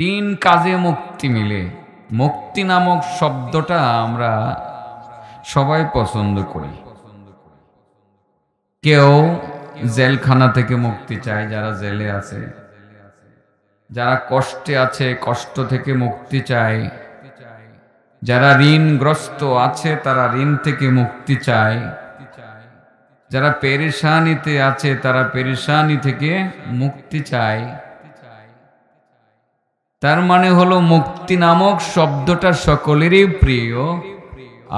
তিন কাজে মুক্তি মিলে। মুক্তি নামক শব্দটা আমরা সবাই পছন্দ করি। কেউ জেলখানা থেকে মুক্তি চায়, যারা জেলে আছে। যারা কষ্টে আছে, কষ্ট থেকে মুক্তি চায়। যারা ঋণগ্রস্ত আছে, তারা ঋণ থেকে মুক্তি চায়। যারা পেরেশানিতে আছে, তারা পেরেশানি থেকে মুক্তি চায়। তার মানে হলো মুক্তি নামক শব্দটা সকলেরই প্রিয়।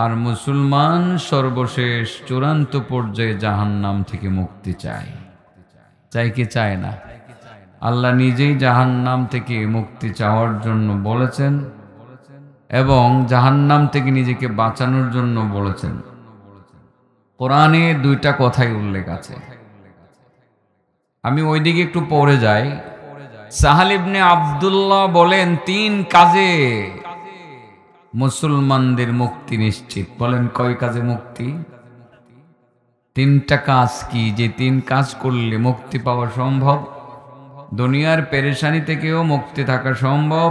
আর মুসলমান সর্বশেষ চূড়ান্ত পর্যায়ে জাহান্নাম থেকে মুক্তি চায়। চাই কি চায় না? আল্লাহ নিজেই জাহান্নাম থেকে মুক্তি চাওয়ার জন্য বলেছেন এবং জাহান্নাম থেকে নিজেকে বাঁচানোর জন্য বলেছেন। কোরআনে দুইটা কথাই উল্লেখ আছে। আমি ওইদিকে একটু পড়ে যাই। সাহাল ইবনে আব্দুল্লাহ বলেন, তিন কাজে মুসলমানদের মুক্তি নিশ্চিত। বলেন, কয় কাজে মুক্তি? তিনটা কাজ কি, যে তিন কাজ করলে মুক্তি পাওয়া সম্ভব, দুনিয়ার পেরেশানি থেকেও মুক্তি থাকা সম্ভব,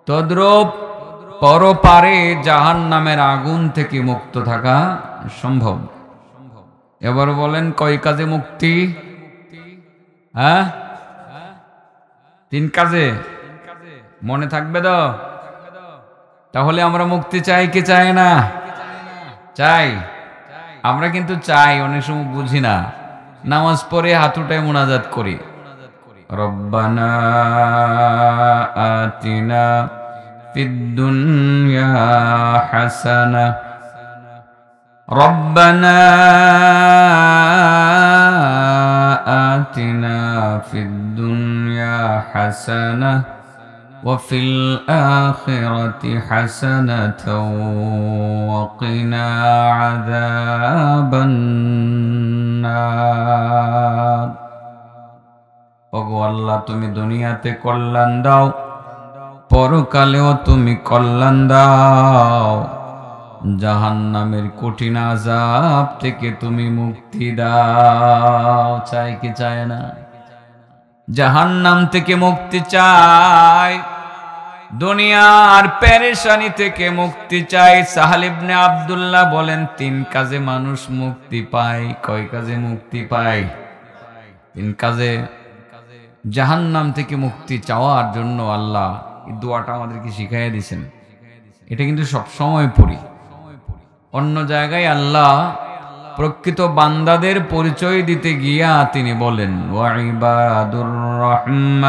তদ্রূপ পরপারে জাহান্নামের আগুন থেকে মুক্ত থাকা সম্ভব। এবার বলেন, কয় কাজে মুক্তি? হ্যাঁ, তিন কাজে। মনে থাকবে তো? তাহলে আমরা মুক্তি চাই কি চাই না? চাই। আমরা কিন্তু চাই, অনেক সময় বুঝি না। নামাজ পড়ে হাত উঠায় মুনাজাত করি, রব্বানা আতিনা ফিদ দুনিয়া হাসানা, রব্বানা আতিনা ফিদ দুনিয়া হাসানা وفي الآخرة حسنة وقنا عذاب النار। ওগো আল্লাহ, তুমি দুনিয়াতে কল্যাণ দাও, পরকালেও তুমি কল্যাণ দাও। জাহান্নামের কঠিন আযাব থেকে তুমি মুক্তি দাও। চাই কি চায় না? জাহান্নাম থেকে মুক্তি চাই, দুনিয়ার পেরেশানি থেকে মুক্তি চাই। সাহাল ইবনে আব্দুল্লাহ বলেন, তিন কাজে মানুষ মুক্তি পায়। কয় কাজে মুক্তি পায়? তিন কাজে। জাহান্নাম থেকে মুক্তি চাওয়ার জন্য আল্লাহ এই দোয়াটা আমাদেরকে শিখাইয়া দিয়েছেন। এটা কিন্তু সব সময় পড়ি। অন্য জায়গায় আল্লাহ প্রকৃত বান্দাদের পরিচয় দিতে গিয়া তিনি বলেন, ওয়া ইবাদুর রহমান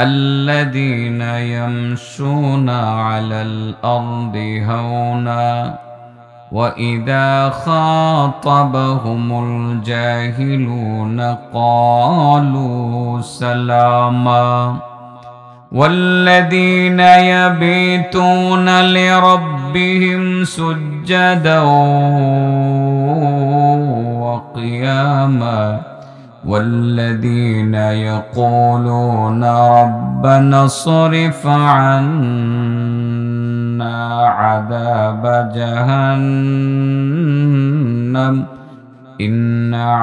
আল্লাযীনা ইয়ামশুনা আলাল আরদি হাওনা ওয়া ইযা খাতাবাহুমুল জাহিলুনা ক্বালু সালামা والذين يبيتون لربهم سجدا وقياما والذين يقولون ربنا اصرف عنا عذاب جهنم إن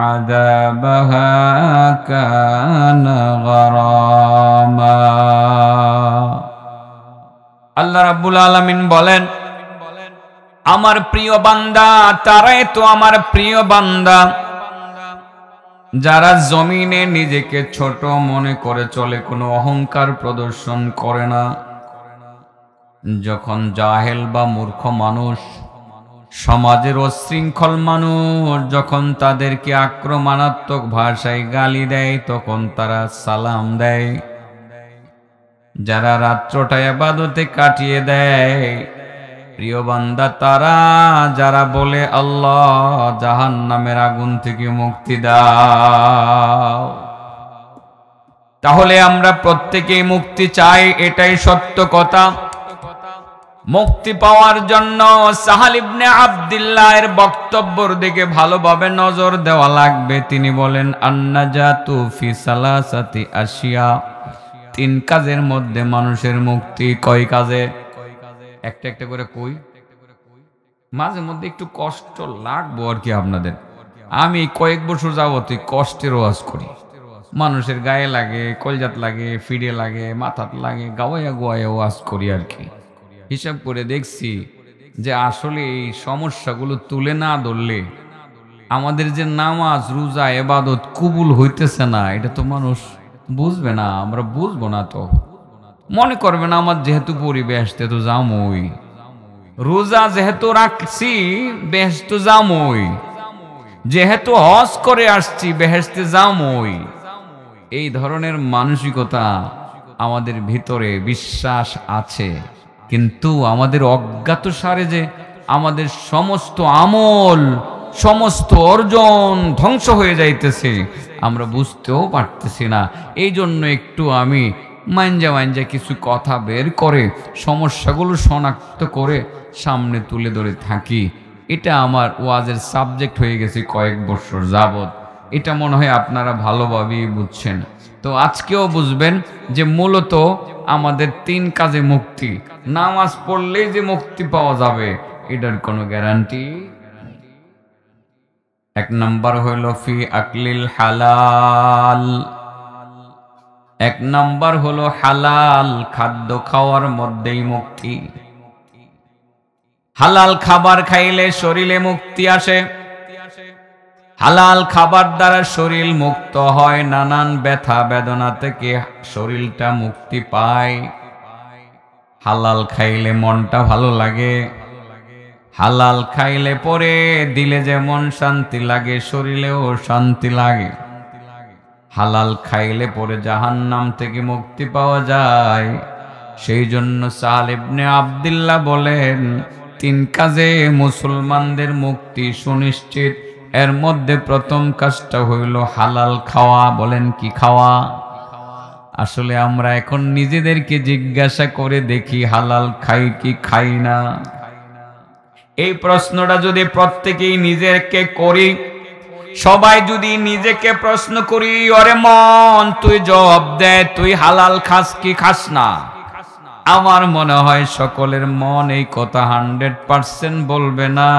عذابها كان غراما। আল্লাহ রাব্বুল আলামিন বলেন, আমার প্রিয় বান্দা তারাই তো আমার প্রিয় বান্দা যারা জমিনে নিজেকে ছোট মনে করে চলে, কোনো অহংকার প্রদর্শন করে না। যখন জাহেল বা মূর্খ মানুষ, সমাজের অশৃঙ্খল মানুষ যখন তাদেরকে আক্রমণাত্মক ভাষায় গালি দেয়, তখন তারা সালাম দেয়। যারা রাত্রটা ইবাদতে কাটিয়ে দেয়, প্রিয় বান্দা তারা যারা বলে, আল্লাহ জাহান্নামের আগুন থেকে মুক্তি দাও। তাহলে আমরা প্রত্যেকেই মুক্তি চাই, এটাই সত্য কথা। মুক্তি পাওয়ার জন্য সাহাল ইবনে আব্দুল্লাহ এর বক্তব্যের দিকে ভালোভাবে নজর দেওয়া লাগবে। তিনি বলেন, আন্নাজাতু ফি সালাসাতি আশিয়া, তিন কাজের মধ্যে মানুষের মুক্তি। কয় কাজে? একটা একটা করে কই, মাঝে মধ্যে একটু কষ্ট লাগবো আর কি আপনাদের। আমি কয়েক বছর যাবত কষ্টের ওয়াজ করি, মানুষের গায়ে লাগে, কলজাত লাগে, ফিডে লাগে, মাথাত লাগে, গাওয়াইয়া গোয়াইয়া ওয়াজ করি আর কি। হিসাব করে দেখছি যে আসলে এই সমস্যাগুলো তুলে না ধরলে আমাদের যে নামাজ রোজা ইবাদত কবুল হইতেছে না, এটা তো মানুষ বুঝবে না, আমরা বুঝবো না। তো মনে করবে না আমার যেহেতু পরিবেশ তো যামই, রোজা যেহেতু রাখছি বেহেশত যামই, যেহেতু হজ করে আসছি বেহেশতে যামই। এই ধরনের মানসিকতা আমাদের ভিতরে বিশ্বাস আছে, কিন্তু আমাদের অজ্ঞাতসারে যে আমাদের সমস্ত আমল সমস্ত অর্জন ধ্বংস হয়ে যাইতেছে আমরা বুঝতেও পারতেছি না। এই জন্য একটু আমি মাঞ্জা কিছু কথা বের করে সমস্যাগুলো শনাক্ত করে সামনে তুলে ধরে থাকি। এটা আমার ওয়াজের সাবজেক্ট হয়ে গেছে কয়েক বছর যাবত। এটা মনে হয় আপনারা ভালোভাবেই বুঝছেন। তো আজকেও বুঝবেন যে মূলত আমাদের 3 কাজে মুক্তি। নামাজ পড়লেই যে মুক্তি পাওয়া যাবে এটার কোনো গ্যারান্টি। 1 নাম্বার হলো ফি আকলিল হালাল। 1 নাম্বার হলো হালাল খাদ্য খাওয়ার মধ্যেই মুক্তি। হালাল খাবার খাইলে শরীরে মুক্তি আসে। হালাল খাবার দ্বারা শরীর মুক্ত হয়, নানান ব্যথা বেদনা থেকে শরীরটা মুক্তি পায়। হালাল খাইলে মনটা ভালো লাগে। হালাল খাইলে পরে দিলে যেমন শান্তি লাগে শরীরেও শান্তি লাগে। হালাল খাইলে পরে জাহান্নাম থেকে মুক্তি পাওয়া যায়। সেই জন্য সাহাল ইবনে আব্দুল্লাহ বলেন 3 কাজে মুসলমানদের মুক্তি সুনিশ্চিত। এর মধ্যে প্রথম কাজটা হইল হালাল খাওয়া। বলেন কি খাওয়া? আসলে আমরা এখন নিজেদেরকে জিজ্ঞাসা করে দেখি হালাল খাই কি খাই না। এই প্রশ্নটা যদি প্রত্যেকেই নিজেকে করি, সবাই যদি নিজেকে প্রশ্ন করি, ওরে মন তুই জবাব দে, তুই হালাল খাস কি খাস না, আমার মনে হয় সকলের মন এই কথা 100% বলবে না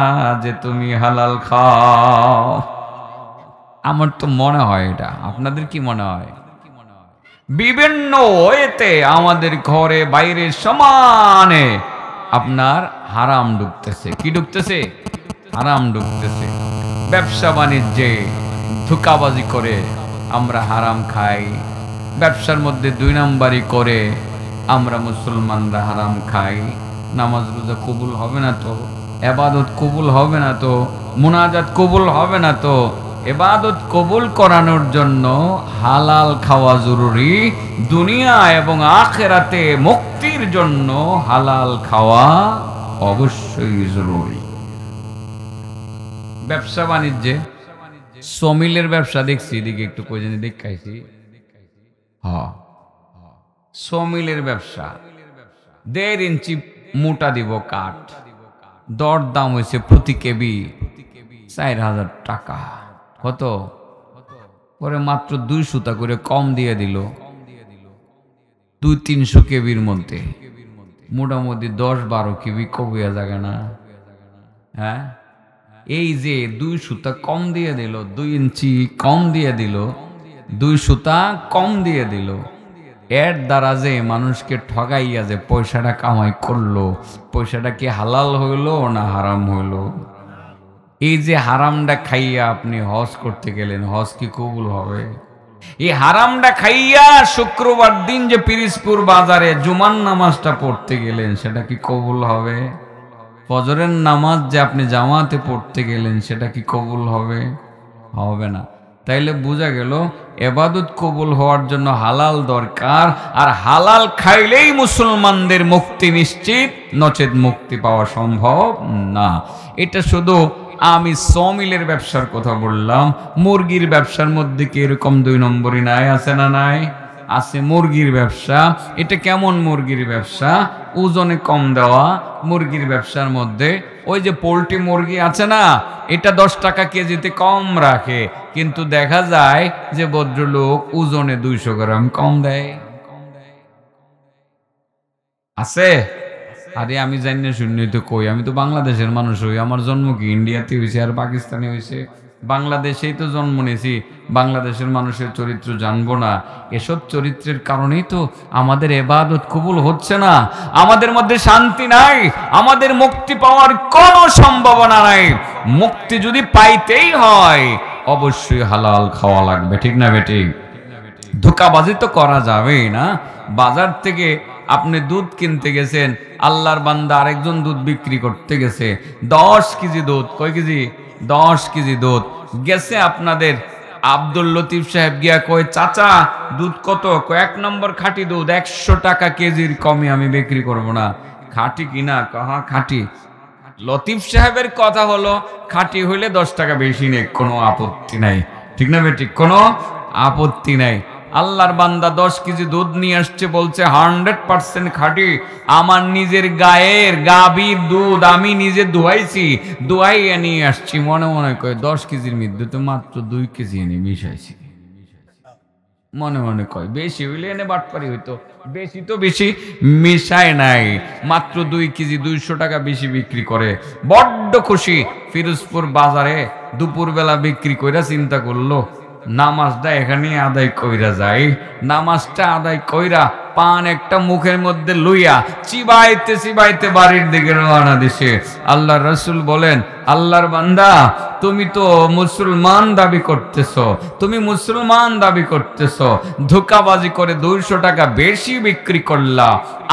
যে তুমি হালাল খাও। আমার তো মনে হয় এটা। আপনাদের কি মনে হয়? বিভিন্ন ওয়েতে আমাদের ঘরে বাইরে সমানে আপনার হারাম ঢুকতেছে। কি ঢুকতেছে? হারাম ঢুকতেছে। ব্যবসা বাণিজ্যে ধোঁকাবাজি করে আমরা হারাম খাই। ব্যবসার মধ্যে 2 নাম্বারি করে আমরা মুসলমানরা হারাম খাই। নামাজ রোজা কবুল হবে না তো, ইবাদত কবুল হবে না তো, মুনাজাত কবুল হবে না তো। ইবাদত কবুল করানোর জন্য হালাল খাওয়া জরুরি। দুনিয়া এবং আখিরাতে মুক্তির জন্য হালাল খাওয়া অবশ্যই জরুরি। ব্যবসা বাণিজ্যে সমিলের ব্যবসা দেখছি, এদিকে একটু কই জানি দেখাইছি। হ্যাঁ, সমিলের ব্যবসা 1.5 ইঞ্চি মোটা দিব কাঠ, দর দাম হয়েছে প্রতি কেবি 4000 টাকা। কত? পরে মাত্র 2 সুতা করে কম দিয়ে দিল 200-300 কেবির মধ্যে। মোটামুটি 10-12 কেবি কবিয়া জায়গা না? হ্যাঁ, এই যে 2 সুতা কম দিয়ে দিল, 2 ইঞ্চি কম দিয়ে দিল, 2 সুতা কম দিয়ে দিল, এর দ্বারা যে মানুষকে ঠগাইয়া যে পয়সাটা কামাই করলো, পয়সাটা কি হালাল হইলো না হারাম হইলো? এই যে হারামটা খাইয়া আপনি হজ করতে গেলেন, হজ কি কবুল হবে? এই হারামটা খাইয়া শুক্রবার দিন যে পিরিজপুর বাজারে জুমার নামাজটা পড়তে গেলেন, সেটা কি কবুল হবে? ফজরের নামাজ যে আপনি জামাতে পড়তে গেলেন, সেটা কি কবুল হবে? হবে না। তাইলে বোঝা গেল ইবাদত কবুল হওয়ার জন্য হালাল দরকার, আর হালাল খাইলেই মুসলমানদের মুক্তি নিশ্চিত, নচেত মুক্তি পাওয়া সম্ভব না। এটা শুধু আমি সমিলের ব্যবসার কথা বললাম। মুরগির ব্যবসার মধ্যে কি এরকম 2 নম্বরই নাই? আছে না নাই? আছে। মুরগির ব্যবসা, এটা কেমন মুরগির ব্যবসা? ওজনে কম দেওয়া মুরগির ব্যবসার মধ্যে ওই যে পোল্ট্রি মুরগি আছে না, এটা 10 টাকা কেজিতে কম রাখে, কিন্তু দেখা যায় যে ভদ্রলোক ওজনে 200 গ্রাম কম দেয়। আছে? আরে আমি জানি না, শূন্যই তো কই, আমি তো বাংলাদেশের মানুষ হই। আমার জন্ম কি ইন্ডিয়াতে হয়েছে আর পাকিস্তানে হয়েছে? বাংলাদেশেই তো জন্ম নিয়েছি, বাংলাদেশের মানুষের চরিত্র জানবো না? এসব চরিত্রের কারণেই তো আমাদের ইবাদত কবুল হচ্ছে না, আমাদের মধ্যে শান্তি নাই, আমাদের মুক্তি পাওয়ার কোনো সম্ভাবনা নাই। মুক্তি যদি পাইতেই হয় অবশ্যই হালাল খাওয়া লাগবে, ঠিক না বেঠিক? ধোঁকাবাজি তো করা যাবেই না। বাজার থেকে আপনি দুধ কিনতে গেছেন, আল্লাহর বান্দা আরেকজন দুধ বিক্রি করতে গেছে, 10 কেজি দুধ, কয় কেজি? 10 কেজি দুধ গেছে আপনাদের। আব্দুল লতিফ সাহেব গিয়া কয়, চাচা দুধ কত? কয় 1 নম্বর খাঁটি দুধ, 100 টাকা কেজির কমে আমি বিক্রি করব না। খাঁটি কিনা? কহা খাঁটি। লতিফ সাহেবের কথা হলো খাঁটি হইলে 10 টাকা বেশি নেই, কোনো আপত্তি নাই, ঠিক না বেঠিক? কোনো আপত্তি নাই। আল্লাহর বান্দা 10 কেজি দুধ নিয়ে আসছে, বলছে 100% খাঁটি, আমার নিজের গায়ের গাভীর দুধ আমি নিজে ধুয়াইছি, ধুয়াইয়া নিয়ে আসছি। মনে মনে কয় 10 কেজির মধ্যে তো মাত্র 2 কেজি এনে মিশাইছি। মনে মনে কয় বেশি হইলে এনে বাটপারি হইতো, বেশি তো বেশি মিশায় নাই, মাত্র 2 কেজি 200 টাকা বেশি বিক্রি করে। বড্ড খুশি। ফিরোজপুর বাজারে দুপুরবেলা বিক্রি কইরা চিন্তা করলো, নামাজটা এখানে আদায় কইরা যায়। নামাজটা আদায় কইরা পান একটা মুখের মধ্যে লইয়া চিবাইতে চিবাইতে বাড়ির দিকে রওনা দিছে। আল্লাহ রাসূল বলেন, আল্লাহর বান্দা তুমি তো মুসলমান দাবি করতেছ, তুমি মুসলমান দাবি করতেছ, ধোঁকাবাজি করে 200 টাকা বেশি বিক্রি করলা,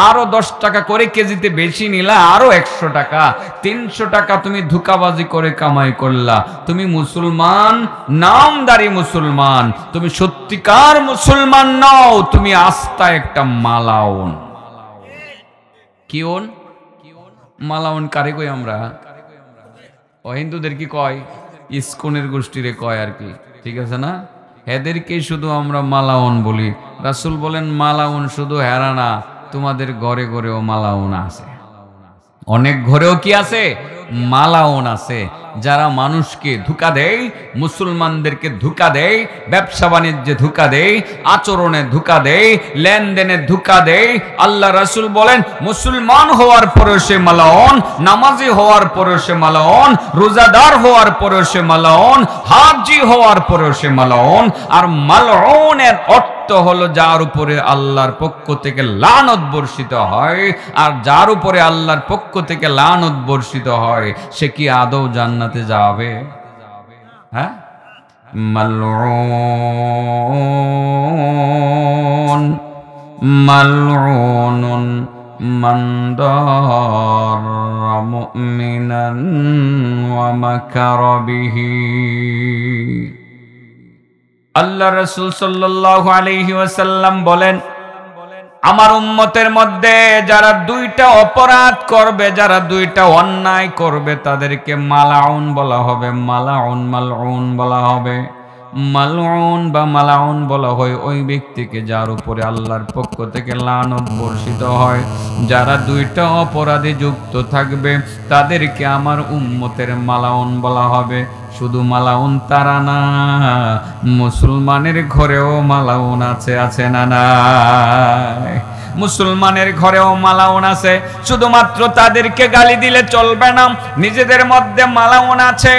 আরো 10 টাকা করে কেজিতে বেশি নিলা, আরো 100 টাকা, 300 টাকা তুমি ধোঁকাবাজি করে কামাই করলা। তুমি মুসলমান, নামদারি মুসলমান, তুমি সত্যিকার মুসলমান নও, তুমি আস্থা একটা মালাউন। কিউন? মালাউন কারে কই আমরা? ও হিন্দুদের কি কয়? ইস্কনের গোষ্ঠীরে কয় আর কি, ঠিক আছে না? এদেরকে শুধু আমরা মালাউন বলি। রাসূল বলেন মালাউন শুধু হেরা না, তোমাদের ঘরে ঘরেও মালাউন আছে, অনেক ঘরেও কি আছে? মালাউন আছে, যারা মানুষকে ধোঁকা দেয়, মুসলমানদেরকে ধোঁকা দেয়, ব্যবসা বাণিজ্যে ধোঁকা দেয়, আচরণে ধোঁকা দেয়, লেনদেনে ধোঁকা দেয়। আল্লাহ রাসূল বলেন মুসলমান হওয়ার পরেও সে মালাউন, নামাজি হওয়ার পরেও সে মালাউন, রোজাদার হওয়ার পরেও সে মালাউন, হাজি হওয়ার পরেও সে মালাউন। আর মালাউনের অর্থ হলো যার উপরে আল্লাহর পক্ষ থেকে লানত বর্ষিত হয়। আর যার উপরে আল্লাহর পক্ষ থেকে লানত বর্ষিত হয় সে কি আদৌ জান্নাতে যাবে? হ্যাঁ, মালউন মালউনুন মান দারা মুমিনান ওয়া মাকারা বিহি। আল্লাহ রাসূল সাল্লাল্লাহু আলাইহি ওয়াসাল্লাম বলেন, আমার উম্মতের মধ্যে যারা 2টা অপরাধ করবে, যারা 2টা অন্যায় করবে, তাদেরকে মালাউন বলা হবে। মালাউন মালউন বলা হবে। মালউন বা মালাউন বলা হয় ওই ব্যক্তিকে যার উপরে আল্লাহর পক্ষ থেকে লানত বর্ষিত হয়। যারা 2টা অপরাধে যুক্ত থাকবে তাদেরকে আমার উম্মতের মালাউন বলা হবে। শুধু মালাউন তারা না, মুসলমানের ঘরেও মালাউন আছে, আছে না নাই? মুসলমানের ঘরেও মালাউন আছে, শুধুমাত্র তাদেরকে গালি দিলে চলবে না, নিজেদের মধ্যে মালাউন আছে।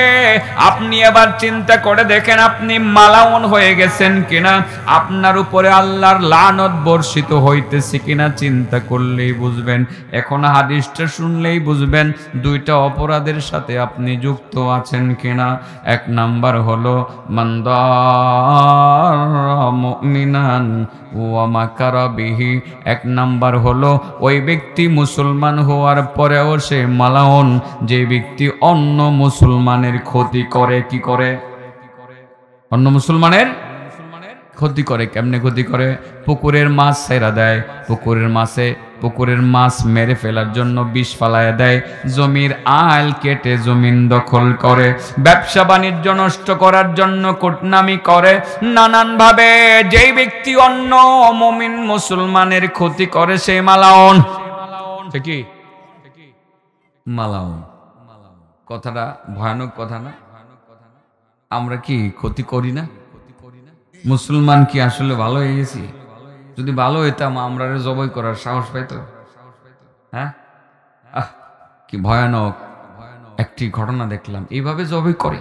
আপনি এবার চিন্তা করে দেখেন আপনি মালাউন হয়ে গেছেন কিনা, আপনার উপরে আল্লাহর লানত বর্ষিত হইতেছে কিনা চিন্তা করলেই বুঝবেন। এখন হাদিসটা শুনলেই বুঝবেন 2টা অপরাধের সাথে আপনি যুক্ত আছেন কিনা। 1 নাম্বার হলো মান দারা মুমিনান ওয়া মাকারা বিহি। 1 নাম্বার হলো ওই ব্যক্তি মুসলমান হওয়ার পরেও সে মালাউন, যে ব্যক্তি অন্য মুসলমানের ক্ষতি করে। কি করে? অন্য মুসলমানের ক্ষতি করে। কেমনে ক্ষতি করে? পুকুরের মাছ ছেড়া দেয়, পুকুরের মাছ মেরে ফেলার জন্য বিষ ফালাইয়া দেয়, জমির আল কেটে জমিন দখল করে, ব্যবসা বাণিজ্য নষ্ট করার জন্য কুটনামি করে, নানান ভাবে যেই ব্যক্তি অন্য মুমিন মুসলমানের ক্ষতি করে সে মালাউন। কি মালাউন? কথাটা ভয়ানক কথা না? আমরা কি ক্ষতি করি না? মুসলমান কি আসলে ভালো হয়ে গেছি? যদি ভালো হইতাম আমরা জবাই করার সাহস পাইতো? হ্যাঁ, কি ভয়ানক একটি ঘটনা দেখলাম। এইভাবে জবাই করে,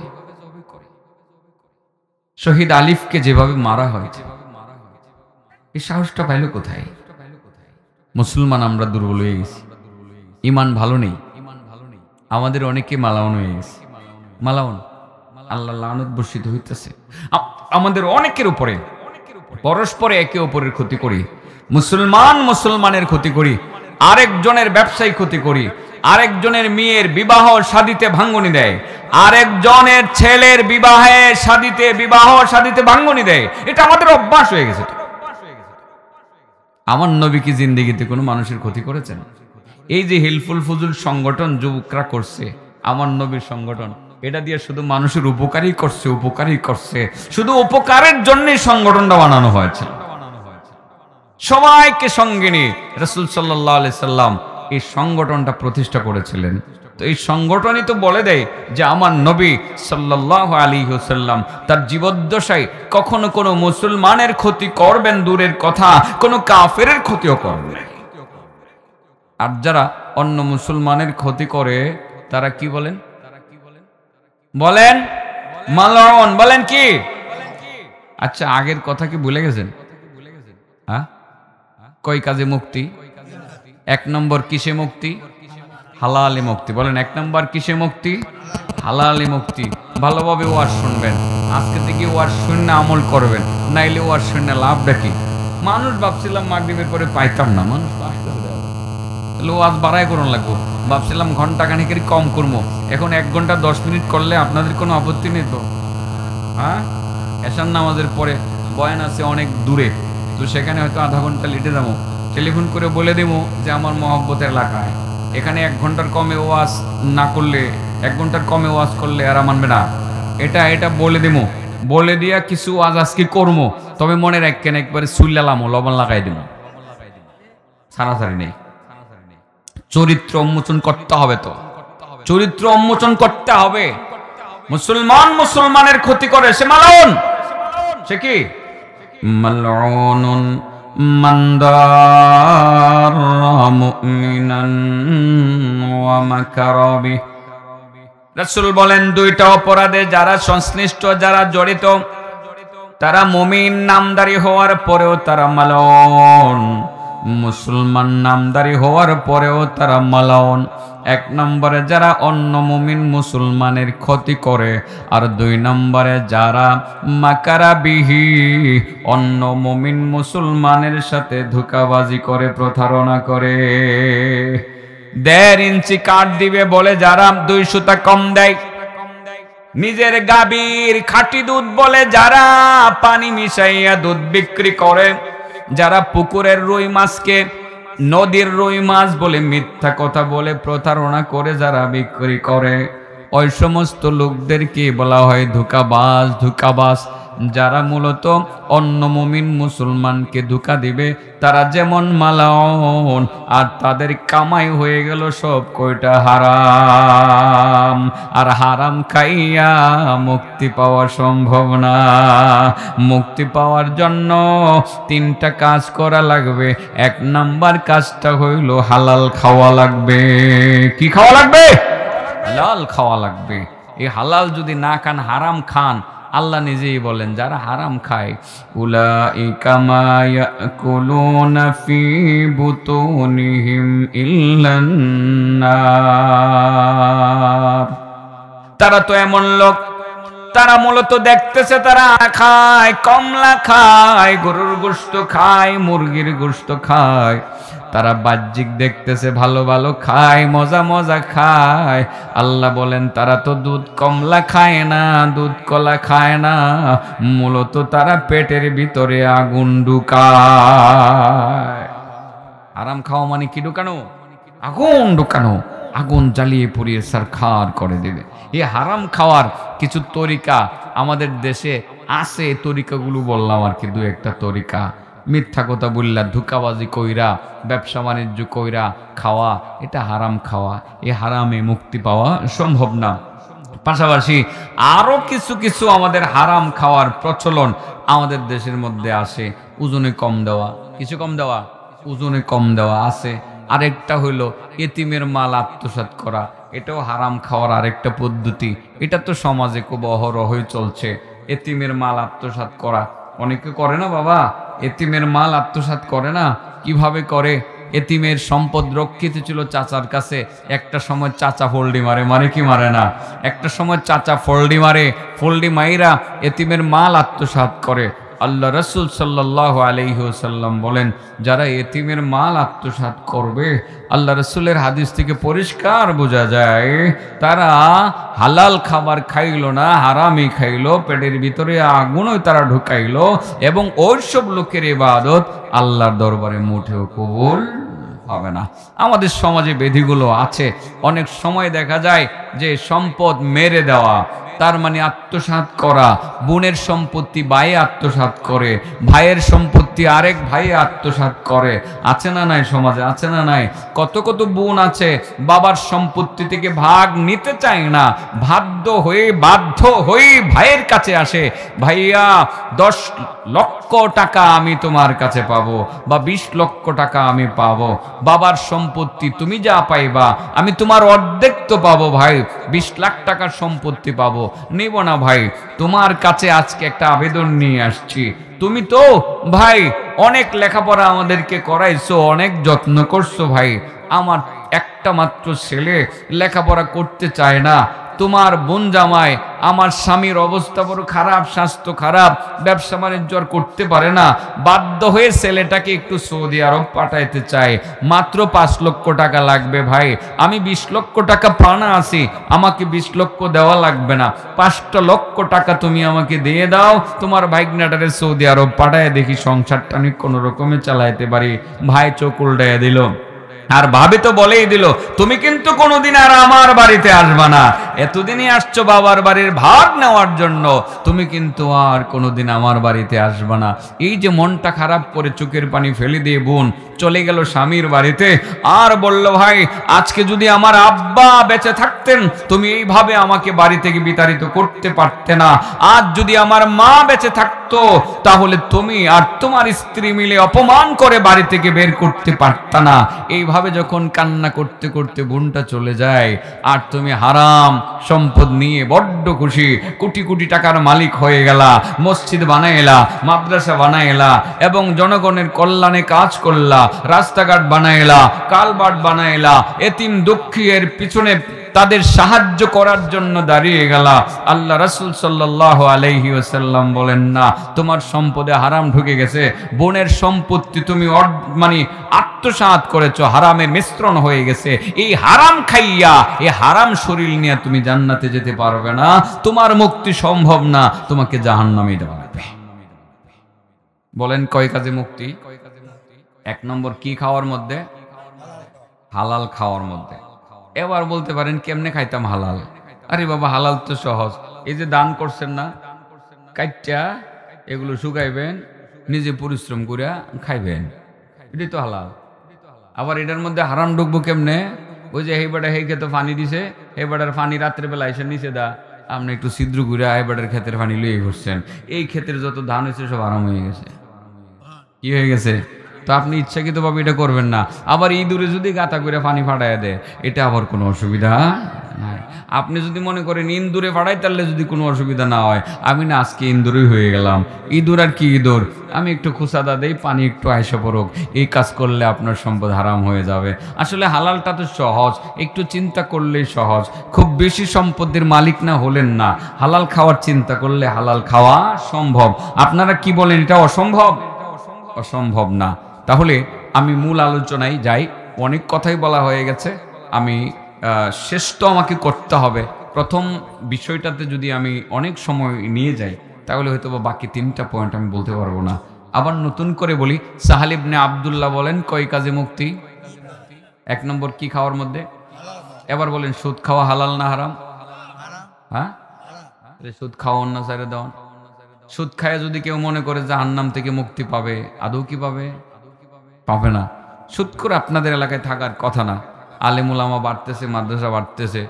শহীদ আলিফকে যেভাবে মারা হয়েছে, এই সাহসটা পাইল কোথায়? মুসলমান আমরা দুর্বল হয়ে গেছি, ইমান ভালো নেই, আমাদের অনেকে মালাউন হয়ে গেছে। মালাউন, আল্লাহ লানত বর্ষিত হইতেছে আমাদের অনেকের উপরে। পরস্পরে একে অপরের ক্ষতি করি, মুসলমানের ক্ষতি করি, আরেকজনের ব্যবসায় ক্ষতি করি, আরেকজনের মেয়ের বিবাহ শাদীতে ভাঙ্গনি দেয়, আরেকজনের ছেলের বিবাহ শাদীতে ভাঙ্গনি দেয়। এটা আমাদের অভ্যাস হয়ে গেছে। আমার নবী কি জিন্দেগিতে কোনো মানুষের ক্ষতি করেছেন? এই যে হেল্পফুল ফুজুল সংগঠন যুবকরা করছে, আমার নবীর সংগঠন, এটা দিয়ে শুধু মানুষের উপকারই করছে, শুধু উপকারের জন্যই সংগঠনটা বানানো হয়েছে। সবাইকে সঙ্গে নিয়ে রাসূল সাল্লাল্লাহু আলাইহি সাল্লাম এই সংগঠনটা প্রতিষ্ঠা করেছিলেন। তো এই সংগঠনই তো বলে দেয় যে আমার নবী সাল্লাল্লাহু আলাইহি ওয়াসাল্লাম তার জীবদ্দশায় কখনো কোনো মুসলমানের ক্ষতি করবেন দূরের কথা, কোনো কাফেরের ক্ষতিও করবেন। আর যারা অন্য মুসলমানের ক্ষতি করে তারা কি বলেন? মালাউন বলেন কি? আচ্ছা, আগের কথা কি ভুলে গেছেন? হ্যাঁ, কয় কাজে মুক্তি? 1 নম্বর কিসে মুক্তি? হালালে মুক্তি। বলেন 1 নম্বর কিসে মুক্তি? হালালে মুক্তি। ভালোভাবে ওয়াজ শুনবেন, আজকে থেকে ওয়াজ শুনে আমল করবেন, নাইলে ওয়াজ শুনে লাভটা কি? মানুষ ভাবছিলাম মাগরিবের পরে পাইতাম না, মানুষ তাহলে ওয়াজ বাড়াই করুন লাগবো। ভাবছিলাম ঘন্টা খানিকের কম করবো, এখন 1 ঘন্টা 10 মিনিট করলে আপনাদের কোনো আপত্তি নেই তো? হ্যাঁ, এশার নামাজের পরে বয়ান আছে অনেক দূরে, তো সেখানে হয়তো আধা ঘন্টা লেটে যাবো, টেলিফোন করে বলে দেবো যে আমার মহব্বতের এলাকায় এখানে 1 ঘন্টার কমে ওয়াজ না করলে, 1 ঘন্টার কমে ওয়াজ করলে এরা মানবে না। এটা বলে দেবো, বলে দিয়া কিছু ওয়াজ আজকে করবো, তবে মনে রাখেন একবারে সুইলালামো, লবণ লাগাই দেবো, সারাসারি নেই। চরিত্র উন্মোচন করতে হবে, তো চরিত্র উন্মোচন করতে হবে। মুসলমানের ক্ষতি করে সে মালাউন। সে কি? মালউনুন মান দারা মুমিনান ওয়া মাকারা বিহি। রাসূল বলেন 2টা অপরাধে যারা সংশ্লিষ্ট, যারা জড়িত, তারা মুমিন নামদারি হওয়ার পরেও তারা মালাউন, মুসলমান নামদারি হওয়ার পরেও তারা মালাউন। 1 নম্বরে যারা অন্য মুমিন মুসলমানের ক্ষতি করে, আর 2 নম্বরে যারা মাকারা বিহি, অন্য মুমিন মুসলমানের সাথে ধোঁকাবাজি করে, প্রতারণা করে। 1.5 ইঞ্চি কাঠ দিবে বলে যারা 2 সুতা কম দেয়, নিজের গাভীর খাঁটি দুধ বলে যারা পানি মিশাইয়া দুধ বিক্রি করে, যারা পুকুরের রুই মাছকে নদীর রুই মাছ বলে মিথ্যা কথা বলে প্রতারণা করে যারা বিক্রি করে, ওই সমস্ত লোকদেরকে বলা হয় ধোঁকাবাজ। যারা মূলত অন্য মুমিন মুসলমানকে ধোঁকা দিবে তারা যেমন মালাউন, আর তাদের কামাই হয়ে গেল সব কয়টা হারাম। আর হারাম খাইয়া মুক্তি পাওয়া সম্ভব না। মুক্তি পাওয়ার জন্য 3টা কাজ করা লাগবে। 1 নাম্বার কাজটা হইল হালাল খাওয়া লাগবে। কি খাওয়া লাগবে? হালাল খাওয়া লাগবে। এই হালাল যদি না খান, হারাম খান, আল্লাহ নিজেই বলেন যারা হারাম খায়, উলাইকা মা ইয়াকুলুনা ফি বুতুনিহিম ইল্লান নার। তারা তো এমন লোক, তারা মূলত দেখতেছে তারা খায়, কমলা খায়, গরুর গোশত খায়, মুরগির গোশত খায়। তারা বাহ্যিক দেখতেছে ভালো ভালো খায়, মজা খায়। আল্লাহ বলেন তারা তো দুধ কমলা খায় না, দুধ কলা খায় না, মূলত তারা পেটের ভিতরে আগুন ঢুকায়। আরাম খাওয়া মানে কি ঢুকানো? আগুন ঢুকানো। আগুন জ্বালিয়ে পুড়িয়ে সারখার করে দেবে। এই হারাম খাওয়ার কিছু তরিকা আমাদের দেশে আছে, তরিকাগুলো বললাম আর কি, 2-1টা তরিকা। মিথ্যা কথা বললা, ধোঁকাবাজি কইরা, ব্যবসা বাণিজ্য কইরা খাওয়া, এটা হারাম খাওয়া। এই হারামে মুক্তি পাওয়া সম্ভব না। পাশাপাশি আরো কিছু আমাদের হারাম খাওয়ার প্রচলন আমাদের দেশের মধ্যে আসে। ওজনে কম দেওয়া, কিছু কম দেওয়া, ওজনে কম দেওয়া আছে। আরেকটা হইল এতিমের মাল আত্মসাৎ করা, এটাও হারাম খাওয়ার আরেকটা পদ্ধতি। এটা তো সমাজে খুব অহরহই চলছে। এতিমের মাল আত্মসাৎ করা। অনেকে করে না বাবা, এতিমের মাল আত্মসাৎ করে না। কিভাবে করে? এতিমের সম্পদ রক্ষিত ছিল চাচার কাছে, একটা সময় চাচা ফোল্ডি মারে, মারে কি মারে না? একটা সময় চাচা ফোল্ডি মারে, ফোল্ডি মাইরা এতিমের মাল আত্মসাৎ করে। আল্লাহ রাসূল সাল্লাল্লাহু আলাইহি ওয়াসাল্লাম বলেন, যারা এতিমের মাল আত্মসাৎ করবে, আল্লাহ রাসূলের হাদিস থেকে পরিষ্কার বোঝা যায় তারা হালাল খাবার খাইলো না, হারামি খাইলো, পেটের ভিতরে আগুনও তারা ঢুকাইলো, এবং ওইসব লোকের ইবাদত আল্লাহর দরবারে মোটেও কবুল হবে না। আমাদের সমাজে বেধিগুলো আছে। অনেক সময় দেখা যায় যে সম্পদ মেরে দেওয়া, তার মানে আত্মসাৎ করা। বোনের সম্পত্তি ভাই আত্মসাৎ করে, ভাইয়ের সম্পত্তি আরেক ভাই আত্মসাৎ করে। আছে না নাই সমাজে? আছে না নাই? কত কত বোন আছে বাবার সম্পত্তি থেকে ভাগ নিতে চায় না, বাধ্য হয়ে ভাইয়ের কাছে আসে, ভাইয়া 10 লক্ষ টাকা আমি তোমার কাছে পাবো, বা 20 লক্ষ টাকা আমি পাবো। বাবার সম্পত্তি তুমি যা পাইবা আমি তোমার অর্ধেক তো পাবো ভাই, 20 লাখ টাকার সম্পত্তি পাবো। নেব না ভাই, তোমার কাছে আজকে একটা আবেদন নিয়ে আসছি। তুমি তো ভাই অনেক লেখাপড়া আমাদেরকে করাইছো, অনেক যত্ন করছো ভাই, আমার একটা মাত্র ছেলে লেখাপড়া করতে চায় না। তোমার বোন জামাই, আমার স্বামীর অবস্থা বড় খারাপ, স্বাস্থ্য খারাপ, ব্যবসা বাণিজ্য করতে পারে না, বাধ্য হয়ে ছেলেটাকে একটু সৌদি আরব পাঠাইতে চায়, মাত্র 5 লক্ষ টাকা লাগবে ভাই, আমি 20 লক্ষ টাকা পানা আছি, আমাকে 20 লক্ষ দেওয়া লাগবে না, 5 লক্ষ টাকা তুমি আমাকে দিয়ে দাও, তোমার ভাইগনাটারে সৌদি আরব পাঠায় দেখি সংসারটা আমি কোনো রকমে চালাইতে পারি। ভাই চোখ উল্টাইয়া দিল, আর ভাবি তো বলেই দিল, তুমি কিন্তু কোনোদিন আর আমার বাড়িতে আসবা না, এতদিনই আসছো বাবার বাড়ির ভাগ নেওয়ার জন্য, তুমি কিন্তু আর কোনোদিন আমার বাড়িতে আসবা না। এই যে মনটা খারাপ করে চোখের পানি ফেলে দিয়ে বোন চলে গেল স্বামীর বাড়িতে, আর বলল, ভাই আজকে যদি আমার আব্বা বেঁচে থাকতেন তুমি এইভাবে আমাকে বাড়ি থেকে বিতাড়িত করতে পারতে না, আজ যদি আমার মা বেঁচে থাকতো তাহলে তুমি আর তোমার স্ত্রী মিলে অপমান করে বাড়ি থেকে বের করতে পারতা না। এইভাবে যখন কান্না করতে করতে বোনটা চলে যায়, আর তুমি হারাম সম্পদ নিয়ে বড্ড খুশি, কোটি কোটি টাকার মালিক হয়ে গেলা, মসজিদ বানাইলা, মাদ্রাসা বানাইলা, এবং জনগণের কল্যাণে কাজ করলা, রাস্তাঘাট বানাইলা, কালভার্ট বানাইলা, এতিম দুঃখীর পিছনে তাদের সাহায্য করার জন্য দাঁড়িয়ে গেলা। আল্লাহ রাসূল সাল্লাল্লাহু আলাইহি ওয়াসাল্লাম বলেন, না, তোমার সম্পদে হারাম ঢুকে গেছে, বোনের সম্পত্তি তুমি মানে আত্মসাৎ করেছো, হারামের মিশ্রণ হয়ে গেছে, এই হারাম খাইয়া এই হারাম শরীর নিয়ে তুমি জান্নাতে যেতে পারবে না, তোমার মুক্তি সম্ভব না, তোমাকে জাহান্নামে দেওয়া হবে। বলেন কয় কাজে মুক্তি? 1 নম্বর কি খাওয়ার মধ্যে? হালাল খাওয়ার মধ্যে। এবার বলতে পারেন কেমনে খাইতাম হালাল? আরে বাবা, হালাল তো সহজ। এই যে দান করছেন না, কাইটা এগুলো শুকাইবেন, নিজে পরিশ্রম করে খাইবেন, এটাই তো হালাল। আবার এটার মধ্যে হারাম ঢুকবো কেমনে? ওই যে হেবাটা হে খেতে পানি দিছে, হেবাটার পানি রাত্রেবেলা এসে নিচে দা, আপনি একটু ছিদ্র ঘুরে হেবাটার ক্ষেতের পানি লুয়ে ঘুরছেন, এই ক্ষেতের যত ধান হয়েছে সব হারাম হয়ে গেছে। কি হয়ে গেছে? তো আপনি ইচ্ছাকৃতভাবে এটা করবেন না। আবার ইঁদুরে যদি গাতা করে পানি ফাটাইয়া দেয়, এটা আবার কোনো অসুবিধা নাই। আপনি যদি মনে করেন ইন্দুরে ফাটাই, তাহলে যদি কোনো অসুবিধা না হয়, আমি না আজকে ইন্দুরই হয়ে গেলাম, ইঁদুর আর কি ইঁদুর, আমি একটু খুসাদা দেই, পানি একটু আইসা পড়ুক, এই কাজ করলে আপনার সম্পদ হারাম হয়ে যাবে। আসলে হালালটা তো সহজ, একটু চিন্তা করলেই সহজ। খুব বেশি সম্পদের মালিক না হলেন না, হালাল খাওয়ার চিন্তা করলে হালাল খাওয়া সম্ভব। আপনারা কি বলেন, এটা অসম্ভব? অসম্ভব না। তাহলে আমি মূল আলোচনায় যাই, অনেক কথাই বলা হয়ে গেছে, আমি শেষ তো আমাকে করতে হবে। প্রথম বিষয়টাতে যদি আমি অনেক সময় নিয়ে যাই, তাহলে হয়তো বাকি 3টা পয়েন্ট আমি বলতে পারবো না। আবার নতুন করে বলি, সাহাল ইবনে আব্দুল্লাহ বলেন কয় কাজে মুক্তি? 1 নম্বর কি খাওয়ার মধ্যে? এবার বলেন, সুদ খাওয়া হালাল না হারাম? হ্যাঁ, সুদ খাওয়া অন্য সাইডে দেওয়া। সুদ খায় যদি কেউ মনে করে জাহান্নাম থেকে মুক্তি পাবে, আদৌ কি পাবে? পাবে না। সুদ করে আপনাদের এলাকায় থাকার কথা না। আলেম উলামা বাড়তেছে, মাদ্রাসা বাড়তেছে,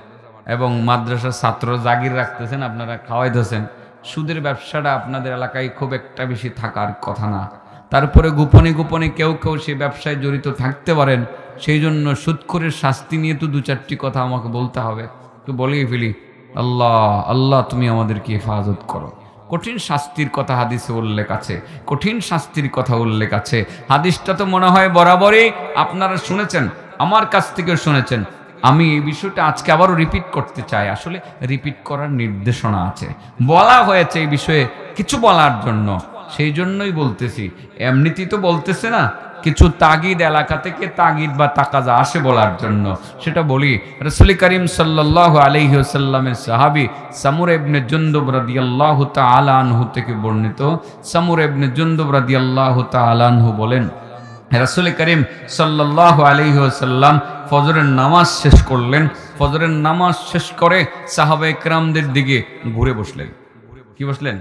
এবং মাদ্রাসার ছাত্র জাগির রাখতেছেন, আপনারা খাওয়াইতেছেন। সুদের ব্যবসাটা আপনাদের এলাকায় খুব একটা বেশি থাকার কথা না। তারপরে গোপনে গোপনে কেউ কেউ সেই ব্যবসায় জড়িত থাকতে পারেন। সেই জন্য সুদখোরের শাস্তি নিয়ে তো 2-4টি কথা আমাকে বলতে হবে, একটু বলেই ফেলি। আল্লাহ আল্লাহ, তুমি আমাদেরকে হেফাজত করো। কঠিন শাস্তির কথা হাদিসে উল্লেখ আছে, কঠিন শাস্তির কথা উল্লেখ আছে। হাদিসটা তো মনে হয় বরাবরই আপনারা শুনেছেন, আমার কাছ থেকে শুনেছেন। আমি এই বিষয়টা আজকে আবারও রিপিট করতে চাই। আসলে রিপিট করার নির্দেশনা আছে, বলা হয়েছে এই বিষয়ে কিছু বলার জন্য, সেই জন্যই বলতেছি। এমনিতেই তো বলতেছে না, কিছু তাগিদ এলাকা থেকে তাগিদ বা তাকাজা আসে বলার জন্য, সেটা বলি। রাসূল করিম সাল্লাল্লাহু আলাইহি ওয়াসাল্লামের সাহাবী সামুরা ইবনে জুনদুব রাদিয়াল্লাহু তাআলা আনহু থেকে বর্ণিত, সামুরা ইবনে জুনদুব রাদিয়াল্লাহু তাআলা আনহু বলেন, রাসূল করিম সাল্লাল্লাহু আলাইহি ওয়াসাল্লাম ফজরের নামাজ শেষ করলেন। ফজরের নামাজ শেষ করে সাহাবায়ে কেরামদের দিকে ঘুরে বসলেন। কি বসলেন?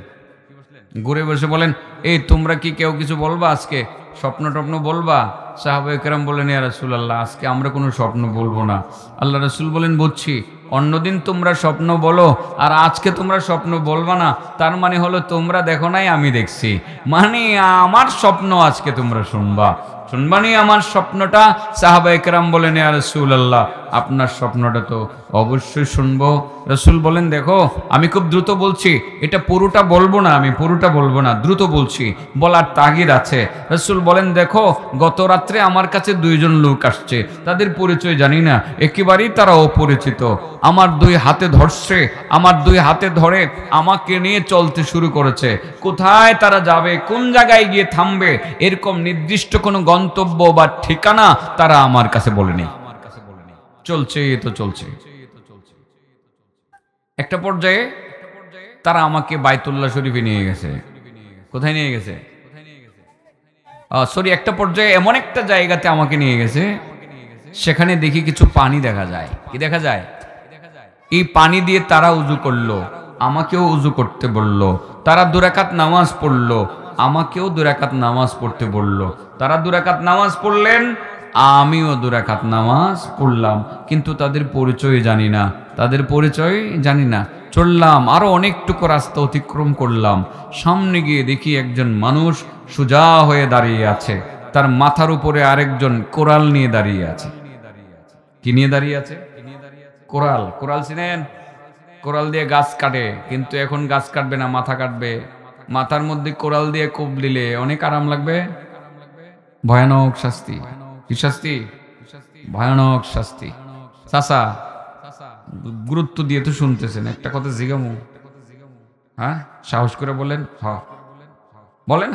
ঘুরে বসে বলেন, এই তোমরা কি কেউ কিছু বলবা আজকে? স্বপ্ন টপ্ন বলবা? সাহাবায়ে কেরাম বলেন, ইয়া রাসূলুল্লাহ, আজকে আমরা কোনো স্বপ্ন বলবো না। আল্লাহ রাসূল বলেন, বুঝছি, অন্যদিন তোমরা স্বপ্ন বলো আর আজকে তোমরা স্বপ্ন বলবা না, তার মানে হলো তোমরা দেখো নাই, আমি দেখছি। মানে আমার স্বপ্ন আজকে তোমরা শুনবা, শুনবানি আমার স্বপ্নটা। সাহাবায়ে কেরাম বলেন, ইয়া রাসূলুল্লাহ, আপনার স্বপ্নটা তো অবশ্যই শুনবো। রাসূল বলেন, দেখো আমি খুব দ্রুত বলছি, এটা পুরোটা বলবো না, আমি পুরোটা বলবো না, দ্রুত বলছি, বলার তাগিদ আছে। রাসূল বলেন, দেখো গত রাত্রে আমার কাছে দুইজন লোক আসছে, তাদের পরিচয় জানি না, একেবারেই তারা অপরিচিত। আমার দুই হাতে ধরছে, আমার দুই হাতে ধরে আমাকে নিয়ে চলতে শুরু করেছে। কোথায় তারা যাবে, কোন জায়গায় গিয়ে থামবে, এরকম নির্দিষ্ট কোনো গন্তব্য বা ঠিকানা তারা আমার কাছে বলেনি। চলছে তো চলছে। একটা পর্যায়ে তারা আমাকে বাইতুল্লাহ শরীফে নিয়ে গেছে। কোথায় নিয়ে গেছে? একটা পর্যায়ে এমন একটা জায়গাতে আমাকে নিয়ে গেছে, সেখানে দেখি কিছু পানি দেখা যায়। কি দেখা যায়? এই পানি দিয়ে তারা উজু করলো, আমাকেও উজু করতে বলল। তারা 2 রাকাত নামাজ পড়লো, আমাকেও 2 রাকাত নামাজ পড়তে বলল। তারা 2 রাকাত নামাজ পড়লেন, আমিও 2 রাকাত নামাজ পড়লাম, কিন্তু তাদের পরিচয় জানি না, তাদের পরিচয় জানি না। চললাম, আরো অনেকটুকু রাস্তা অতিক্রম করলাম। সামনে গিয়ে দেখি একজন মানুষ সোজা হয়ে দাঁড়িয়ে আছে, তার মাথার উপরে আরেকজন কোরাল নিয়ে দাঁড়িয়ে আছে। কি নিয়ে দাঁড়িয়ে আছে? কোরাল। কোরাল চিনেন? কোরাল দিয়ে গাছ কাটে, কিন্তু এখন গাছ কাটবে না, মাথা কাটবে। মাথার মধ্যে কোরাল দিয়ে কোপ দিলে অনেক আরাম লাগবে। ভয়ানক শাস্তি। কি শাস্তি? ভয়ানক শাস্তি। চাচা, গুরুত্ব দিয়ে তো শুনতেছেন, একটা কথা জিগামু, হ্যাঁ সাহস করে বলেন। বলেন,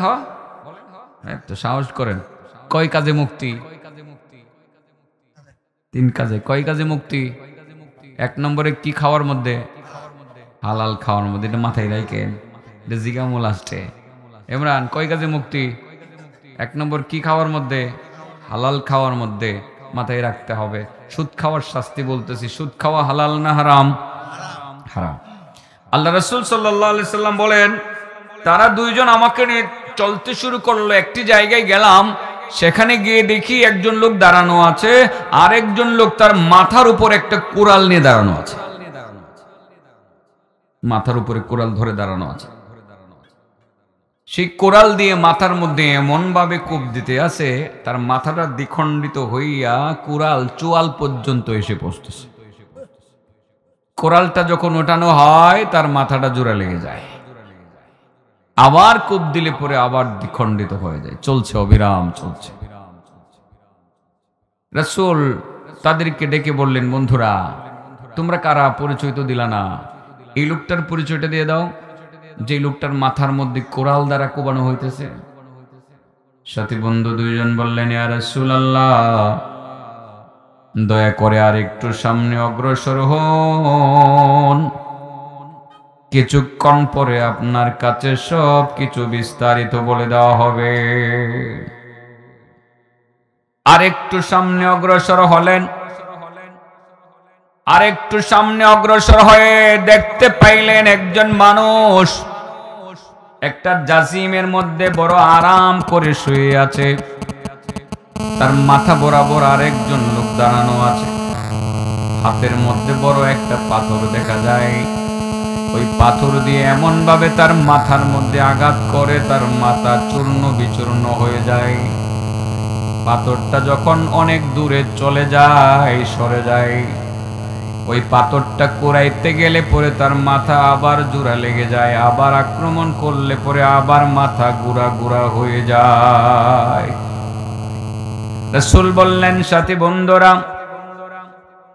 তো সাহস করেন। কয় কাজে মুক্তি? 3 কাজে। কয় কাজে মুক্তি? 1 নম্বরে কি খাওয়ার মধ্যে? হালাল খাওয়ার মধ্যে। এটা মাথায় রাখেন, এটা জিগামু লাস্টে। ইমরান, কয় কাজে মুক্তি? 1 নম্বর কি খাওয়ার মধ্যে? হালাল খাওয়ার মধ্যে। মাথায় রাখতে হবে। সুদ খাওয়ার শাস্তি বলতেছি, সুদ খাওয়া হালাল না হারাম? হারাম। আল্লাহ রাসূল সাল্লাল্লাহু আলাইহি সাল্লাম বলেন, তারা দুইজন আমাকে নিয়ে চলতে শুরু করলো। একটি জায়গায় গেলাম, সেখানে গিয়ে দেখি একজন লোক দাঁড়ানো আছে, আর একজন লোক তার মাথার উপর একটা কোরাল নিয়ে দাঁড়ানো আছে। মাথার উপরে কোরাল ধরে দাঁড়ানো আছে। সেই কোরাল দিয়ে মাথার মধ্যে এমন ভাবে কোপ দিতে আছে, তার মাথাটা দ্বিখণ্ডিত হইয়া কোরাল চোয়াল পর্যন্ত এসে পৌঁছতেছে। কোরালটা যখন ওঠানো হয়, তার মাথাটা জোড়া লেগে যায়, আবার কোপ দিলে পরে আবার দ্বিখণ্ডিত হয়ে যায়। চলছে, অবিরাম চলছে। রাসূল তাদেরকে ডেকে বললেন, বন্ধুরা তোমরা কারা? পরিচয় তো দিলা না, এই লোকটার পরিচয়টা দিয়ে দাও, যে লোকটার মাথার মধ্যে কোরাল দ্বারা কোবানো হইতেছে। সাথী বন্ধু দুইজন বললেন, ইয়া রাসূলুল্লাহ, দয়া করে আর একটু সামনে অগ্রসর হন, কিছুক্ষণ পরে আপনার কাছে সব কিছু বিস্তারিত বলে দেওয়া হবে। আরেকটু সামনে অগ্রসর হলেন। আরেকটু সামনে অগ্রসর হয়ে দেখতে পাইলেন একজন মানুষ একটা জাসিমের মধ্যে বড় আরাম করে শুয়ে আছে। তার মাথা বরাবর আরেকজন লোক দাঁড়ানো আছে। হাতের মধ্যে বড় একটা পাথর দেখা যায়। ওই পাথর দিয়ে এমন ভাবে তার মাথার মধ্যে আঘাত করে, তার মাথা চূর্ণ বিচূর্ণ হয়ে যায়। পাথরটা যখন অনেক দূরে চলে যায়, সরে যায়, ওই পাথরটা কুড়াইতে গেলে পরে তার মাথা আবার জোড়া লেগে যায়, আবার আক্রমণ করলে পরে আবার মাথা গুড়া গুড়া হয়ে যায়। রাসূল বললেন, সাথী বন্ধুরা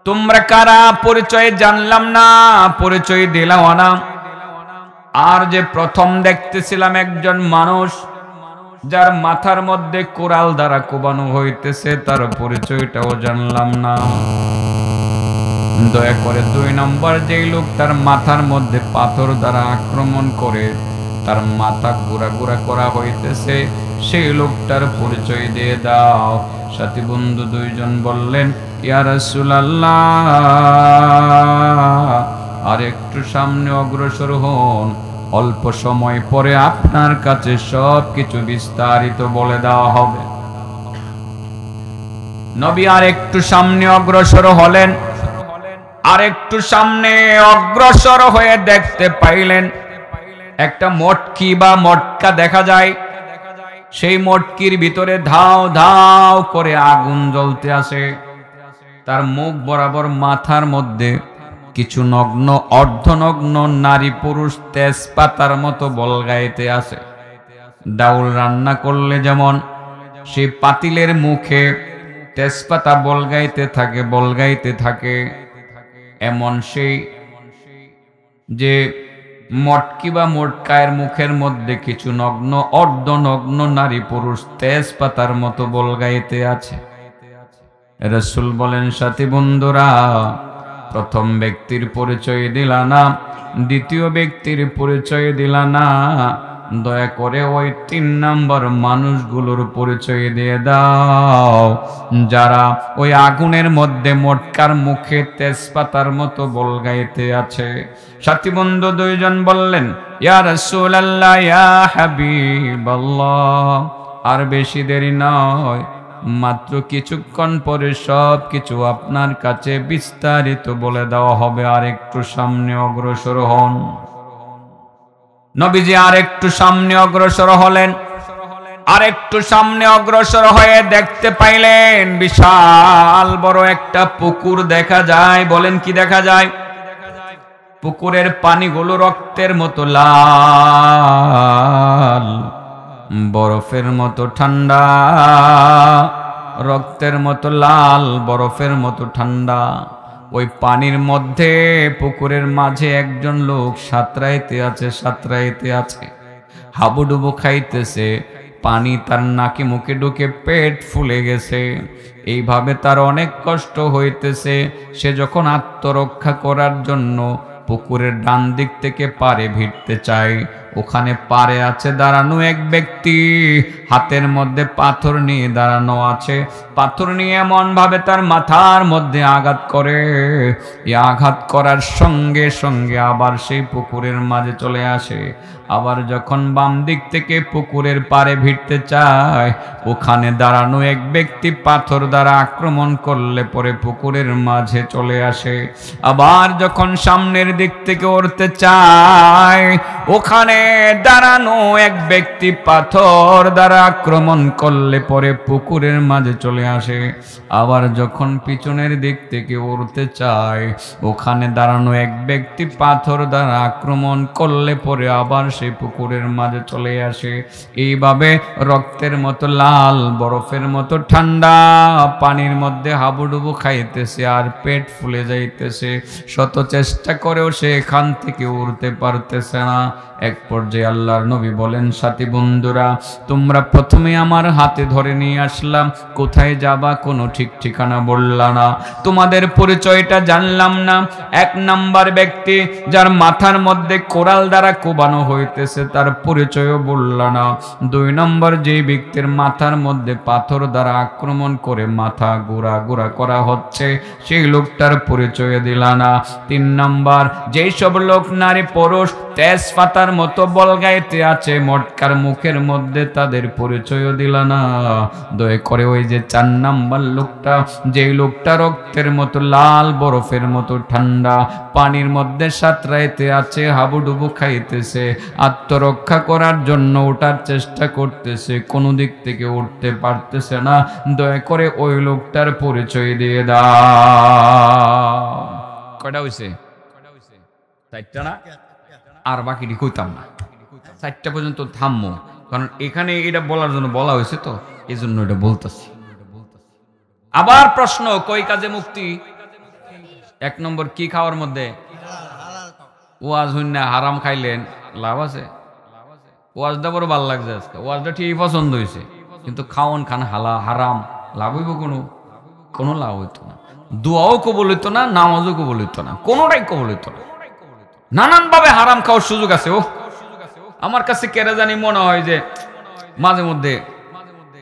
তোমরা কারা? পরিচয় জানলাম না, পরিচয় দিলাম না। আর যে প্রথম দেখতেছিলাম একজন মানুষ যার মাথার মধ্যে কোরাল দ্বারা কোবানো হইতেছে, তার পরিচয়টাও জানলাম না। দয়া করে 2 নম্বর যেই লোক তার মাথার মধ্যে পাথর দ্বারা আক্রমণ করে তার মাথা গুড়া গুড়া করা হইতেছে, সেই লোকটার পরিচয় দিয়ে দাও। সাথী বন্ধু 2 জন বললেন, ইয়া রাসূলুল্লাহ, আর একটু সামনে অগ্রসর হন, অল্প সময় পরে আপনার কাছে সব কিছু বিস্তারিত বলে দেওয়া হবে। নবী আর একটু সামনে অগ্রসর হলেন। আর একটু সামনে অগ্রসর হয়ে দেখতে পাইলেন একটা মটকি বা মটকা দেখা যায়। সেই মটকির ভিতরে ধাও ধাও করে আগুন জ্বলতে আসে। তার মুখ বরাবর মাথার মধ্যে কিছু নগ্ন অর্ধনগ্ন নারী পুরুষ তেজপাতার মতো বলগাইতে আসে। ডাউল রান্না করলে যেমন সেই পাতিলের মুখে তেজপাতা বলগাইতে থাকে, এমন সেই যে মটকি বা মটকায়ের মুখের মধ্যে কিছু নগ্ন অর্ধনগ্ন নারী পুরুষ তেজপাতার মতো বলগাইতে আছে। রাসূল বলেন, সাথী বন্ধুরা প্রথম ব্যক্তির পরিচয় দিলা না, দ্বিতীয় ব্যক্তির পরিচয় দিলা না, দয়া করে ওই 3 নম্বর মানুষগুলোর পরিচয় দিয়ে দাও যারা ওই আগুনের মধ্যে মটকার মুখে তেজপাতার মতো বলগাইতে আছে। সাথী বন্ধু 2 জন বললেন, ইয়া রাসূলুল্লাহ, ইয়া হাবিবাল্লাহ, আর বেশি দেরি নয়, মাত্র কিছুক্ষণ পরে সব কিছু আপনার কাছে বিস্তারিত বলে দেওয়া হবে, আর একটু সামনে অগ্রসর হন। নবীজি আর একটু সামনে অগ্রসর হলেন। আর একটু সামনে অগ্রসর হয়ে দেখতে পাইলেন বিশাল বড় একটা পুকুর দেখা যায়। বলেন, কি দেখা যায়? পুকুরের পানিগুলো রক্তের মতো লাল, বরফের মতো ঠান্ডা, রক্তের মতো লাল, বরফের মতো ঠান্ডা। ওই পানির মধ্যে পুকুরের মাঝে একজন লোক সাঁতরাইতে আছে, হাবুডুবু খাইতেছে। পানি তার নাকি মুখে ঢুকে পেট ফুলে গেছে। এইভাবে তার অনেক কষ্ট হইতেছে। সে যখন আত্মরক্ষা করার জন্য পুকুরের ডান দিক থেকে পারে ভিড়তে চায়, ওখানে পারে আছে দাঁড়ানো এক ব্যক্তি, হাতের মধ্যে পাথর নিয়ে দাঁড়ানো আছে। পাথর নিয়ে এমন ভাবে তার মাথার মধ্যে আঘাত করে, এই আঘাত করার সঙ্গে সঙ্গে আবার সেই পুকুরের মাঝে চলে আসে। আবার যখন বাম দিক থেকে পুকুরের পারে ভিড়তে চায়, ওখানে দাঁড়ানো এক ব্যক্তি পাথর দ্বারা আক্রমণ করলে পরে পুকুরের মাঝে চলে আসে। আবার যখন সামনের দিক থেকে উঠতে চায়, ওখানে দাঁড়ানো এক ব্যক্তি পাথর দ্বারা আক্রমণ করলে পরে পুকুরের মাঝে চলে আসে। আবার যখন পিছনের দিক থেকে উঠতে চায়, ওখানে দাঁড়ানো এক ব্যক্তি পাথর দ্বারা আক্রমণ করলে পরে আবার সেই পুকুরের মাঝে চলে আসে। এইভাবে রক্তের মতো লাল, বরফের মতো ঠান্ডা পানির মধ্যে হাবুডুবু খাইতেছে আর পেট ফুলে যাইতেছে। শত চেষ্টা করেও সে এখান থেকে উঠতে পারতেছে না। এক পর্যায়ে আল্লাহর নবী বলেন, সাথী বন্ধুরা তোমরা প্রথমে আমার হাতে ধরে নিয়ে আসলাম, কোথায় যাবা কোনো ঠিক ঠিকানা বললা না, তোমাদের পরিচয়টা জানলাম না। 1 নাম্বার ব্যক্তি যার মাথার মধ্যে কোরাল দ্বারা কোবানো হইতেছে তার পরিচয়ও বললা না। 2 নম্বর যেই ব্যক্তির মাথার মধ্যে পাথর দ্বারা আক্রমণ করে মাথা গুড়া গুড়া করা হচ্ছে সেই লোকটার পরিচয় দিলা না। 3 নম্বর যেই সব লোক নারী পুরুষ তেজপাতার মতো বলগাইতে আছে মটকার মুখের মধ্যে, তাদের পরিচয়ও দিলা না। দয়া করে ওই যে 4 নাম্বার লোকটা, যেই লোকটা রক্তের মতো লাল, বরফের মতো ঠান্ডা পানির মধ্যে সাঁতরাইতে আছে, হাবুডুবু খাইতেছে, আত্মরক্ষা করার জন্য ওঠার চেষ্টা করতেছে, কোনো দিক থেকে উঠতে পারতেছে না, দয়া করে ওই লোকটার পরিচয় দিয়ে দাও। কয়টা হয়েছে? 4টা না? আর বাকিটি কইতাম না, 4টা পর্যন্ত থামবো, কারণ এখানে এটা বলার জন্য বলা হয়েছে, তো এই জন্য এটা বলতেছি। আবার প্রশ্ন, কই কাজে মুক্তি? 1 নম্বর কি খাওয়ার মধ্যে? ওয়াজ হইন না হারাম খাইলেন, লাভ আছে? ওয়াজটা বড় ভালো লাগছে আজকে, ওয়াজটা ঠিকই পছন্দ হয়েছে, কিন্তু খাওয়ান খান হারাম, লাভ হইব? কোনো লাভ হইতো না। দোয়াও কবুল হইতো না, নামাজও কবুল হইতো না, কোনোটাই কবুল হইতো না। নানান ভাবে হারাম খাওয়ার সুযোগ আছে। ও আমার কাছে কেন জানি মনে হয় যে মাঝে মধ্যে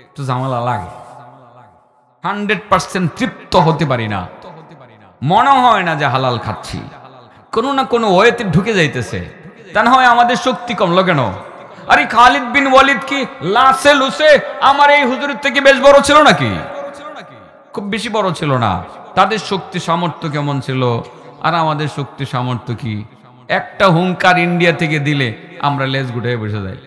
একটু ঝামেলা লাগে, 100% তৃপ্ত হতে পারি না, মনে হয় না যে হালাল খাচ্ছি, কোনো না কোনো ওয়েতে ঢুকে যাইতেছে। তা না হয় আমাদের শক্তি কমলো কেন? আরে খালিদ বিন ওয়ালিদ কি লাসে লুসে আমার এই হুজুরের থেকে বেশ বড় ছিল নাকি? খুব বেশি বড় ছিল না। তাদের শক্তি সামর্থ্য কেমন ছিল আর আমাদের শক্তি সামর্থ্য কি? একটা হুঙ্কার ইন্ডিয়া থেকে দিলে আমরা লেজ গুটাই বসে যাই,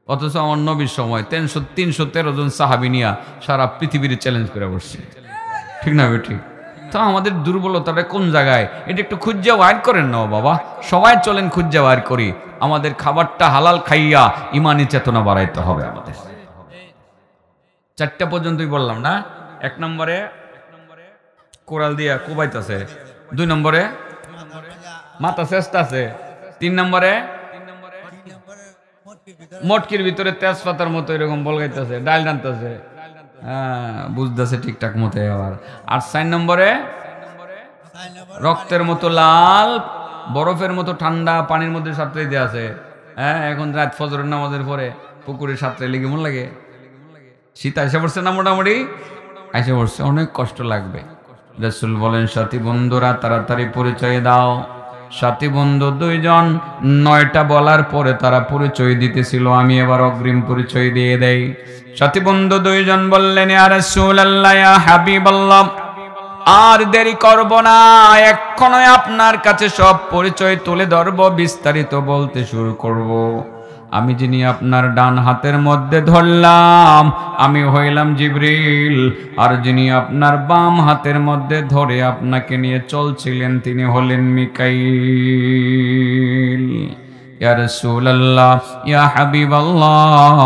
অথচ আমার নবীর সময় 313 জন সাহাবী নিয়া সারা পৃথিবীর চ্যালেঞ্জ করে বসছে। ঠিক না ঠিক? তো আমাদের দুর্বলতাটা কোন জায়গায়, এটা একটু খুঁজে বাইর করেন না বাবা, সবাই চলেন খুঁজে বাইর করি। আমাদের খাবারটা হালাল খাইয়া ইমানি চেতনা বাড়াইতে হবে আমাদের। 4টা পর্যন্তই বললাম না? 1 নম্বরে কোরাল দিয়া কোবাইতেছে, 2 নম্বরে মাথা চেষ্টা আছে, 3 নম্বরে মটকির ভিতরে তেজপাতার মতো এরকম বলগাইতেছে, ডাল টানতেছে, হ্যাঁ বুঝতেছে ঠিকঠাক মতো। আর 4 নম্বরে রক্তের মতো লাল, বরফের মতো ঠান্ডা পানির মধ্যে সাঁতরে দিয়ে আছে। হ্যাঁ এখন রাত ফজরের নামাজের পরে পুকুরে সাঁতরে লেগে মন লাগে। শীত এসে পড়ছে না, মোটামুটি এসে পড়ছে, অনেক কষ্ট লাগবে। রাসূল বলেন, সাথী বন্ধুরা তাড়াতাড়ি পরিচয় দাও। সাথী বন্ধু 2 জন, 9টা বলার পরে তারা পরিচয় দিতেছিল, আমি এবার অগ্রিম পরিচয় দিয়ে দেই। সাথী বন্ধু 2 জন বললেন, ইয়া রাসূলুল্লাহ, ইয়া হাবিবাল্লাহ, আর দেরি করব না, এক্ষুনি আপনার কাছে সব পরিচয় তুলে ধরব, বিস্তারিত বলতে শুরু করব। আমি যিনি আপনার ডান হাতের মধ্যে ধরলাম আমি হইলাম জিবরিল, আর যিনি আপনার বাম হাতের মধ্যে ধরে আপনাকে নিয়ে চলছিলেন তিনি হলেন মিকাইল। ইয়া রাসূলুল্লাহ, ইয়া হাবিবাল্লাহ,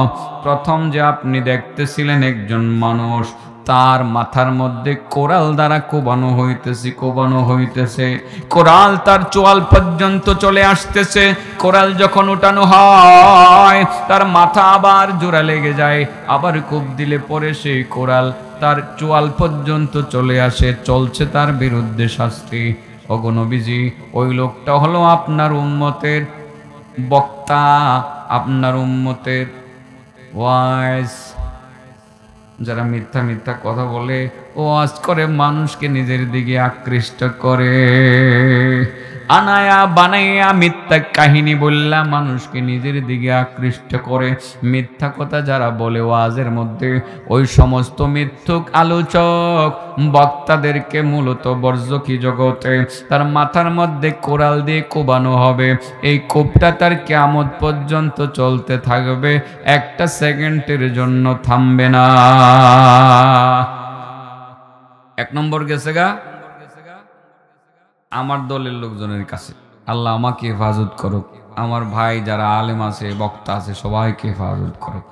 প্রথম যে আপনি দেখতেছিলেন একজন মানুষ, তার মাথার মধ্যে কোরাল দ্বারা কোবানো হইতেছে, কোরাল তার চোয়াল পর্যন্ত চলে আসতেছে। কোরাল যখন উঠানো হয় তার মাথা আবার জোড়া লেগে যায়, আবার কোপ দিলে পরে সেই কোরাল তার চোয়াল পর্যন্ত চলে আসে, চলছে তার বিরুদ্ধে শাস্তি। ওগো নবীজি, ওই লোকটা হলো আপনার উম্মতের বক্তা, আপনার উম্মতের ওয়াইজ, যারা মিথ্যা মিথ্যা কথা বলে, ওয়াজ করে, মানুষকে নিজের দিকে আকৃষ্ট করে, আনায়া বানাইয়া মিথ্যা কাহিনী বললা মানুষকে নিজের দিকে আকৃষ্ট করে। মিথ্যা কথা যারা বলে ওয়াজের মধ্যে, ওই সমস্ত মিথ্যুক আলোচক বক্তাদেরকে মূলত বর্জকি জগতে তার মাথার মধ্যে কোরাল দিয়ে কোবানো হবে। এই কোপটা তার কিয়ামত পর্যন্ত চলতে থাকবে, 1 সেকেন্ডের জন্য থামবে না। 1 নম্বর গেছে গা আমার দলের লোকজনের কাছে। আল্লাহ আমাকে হেফাজত করুক, আমার ভাই যারা আলেম আছে, বক্তা আছে, সবাইকে হেফাজত করুক।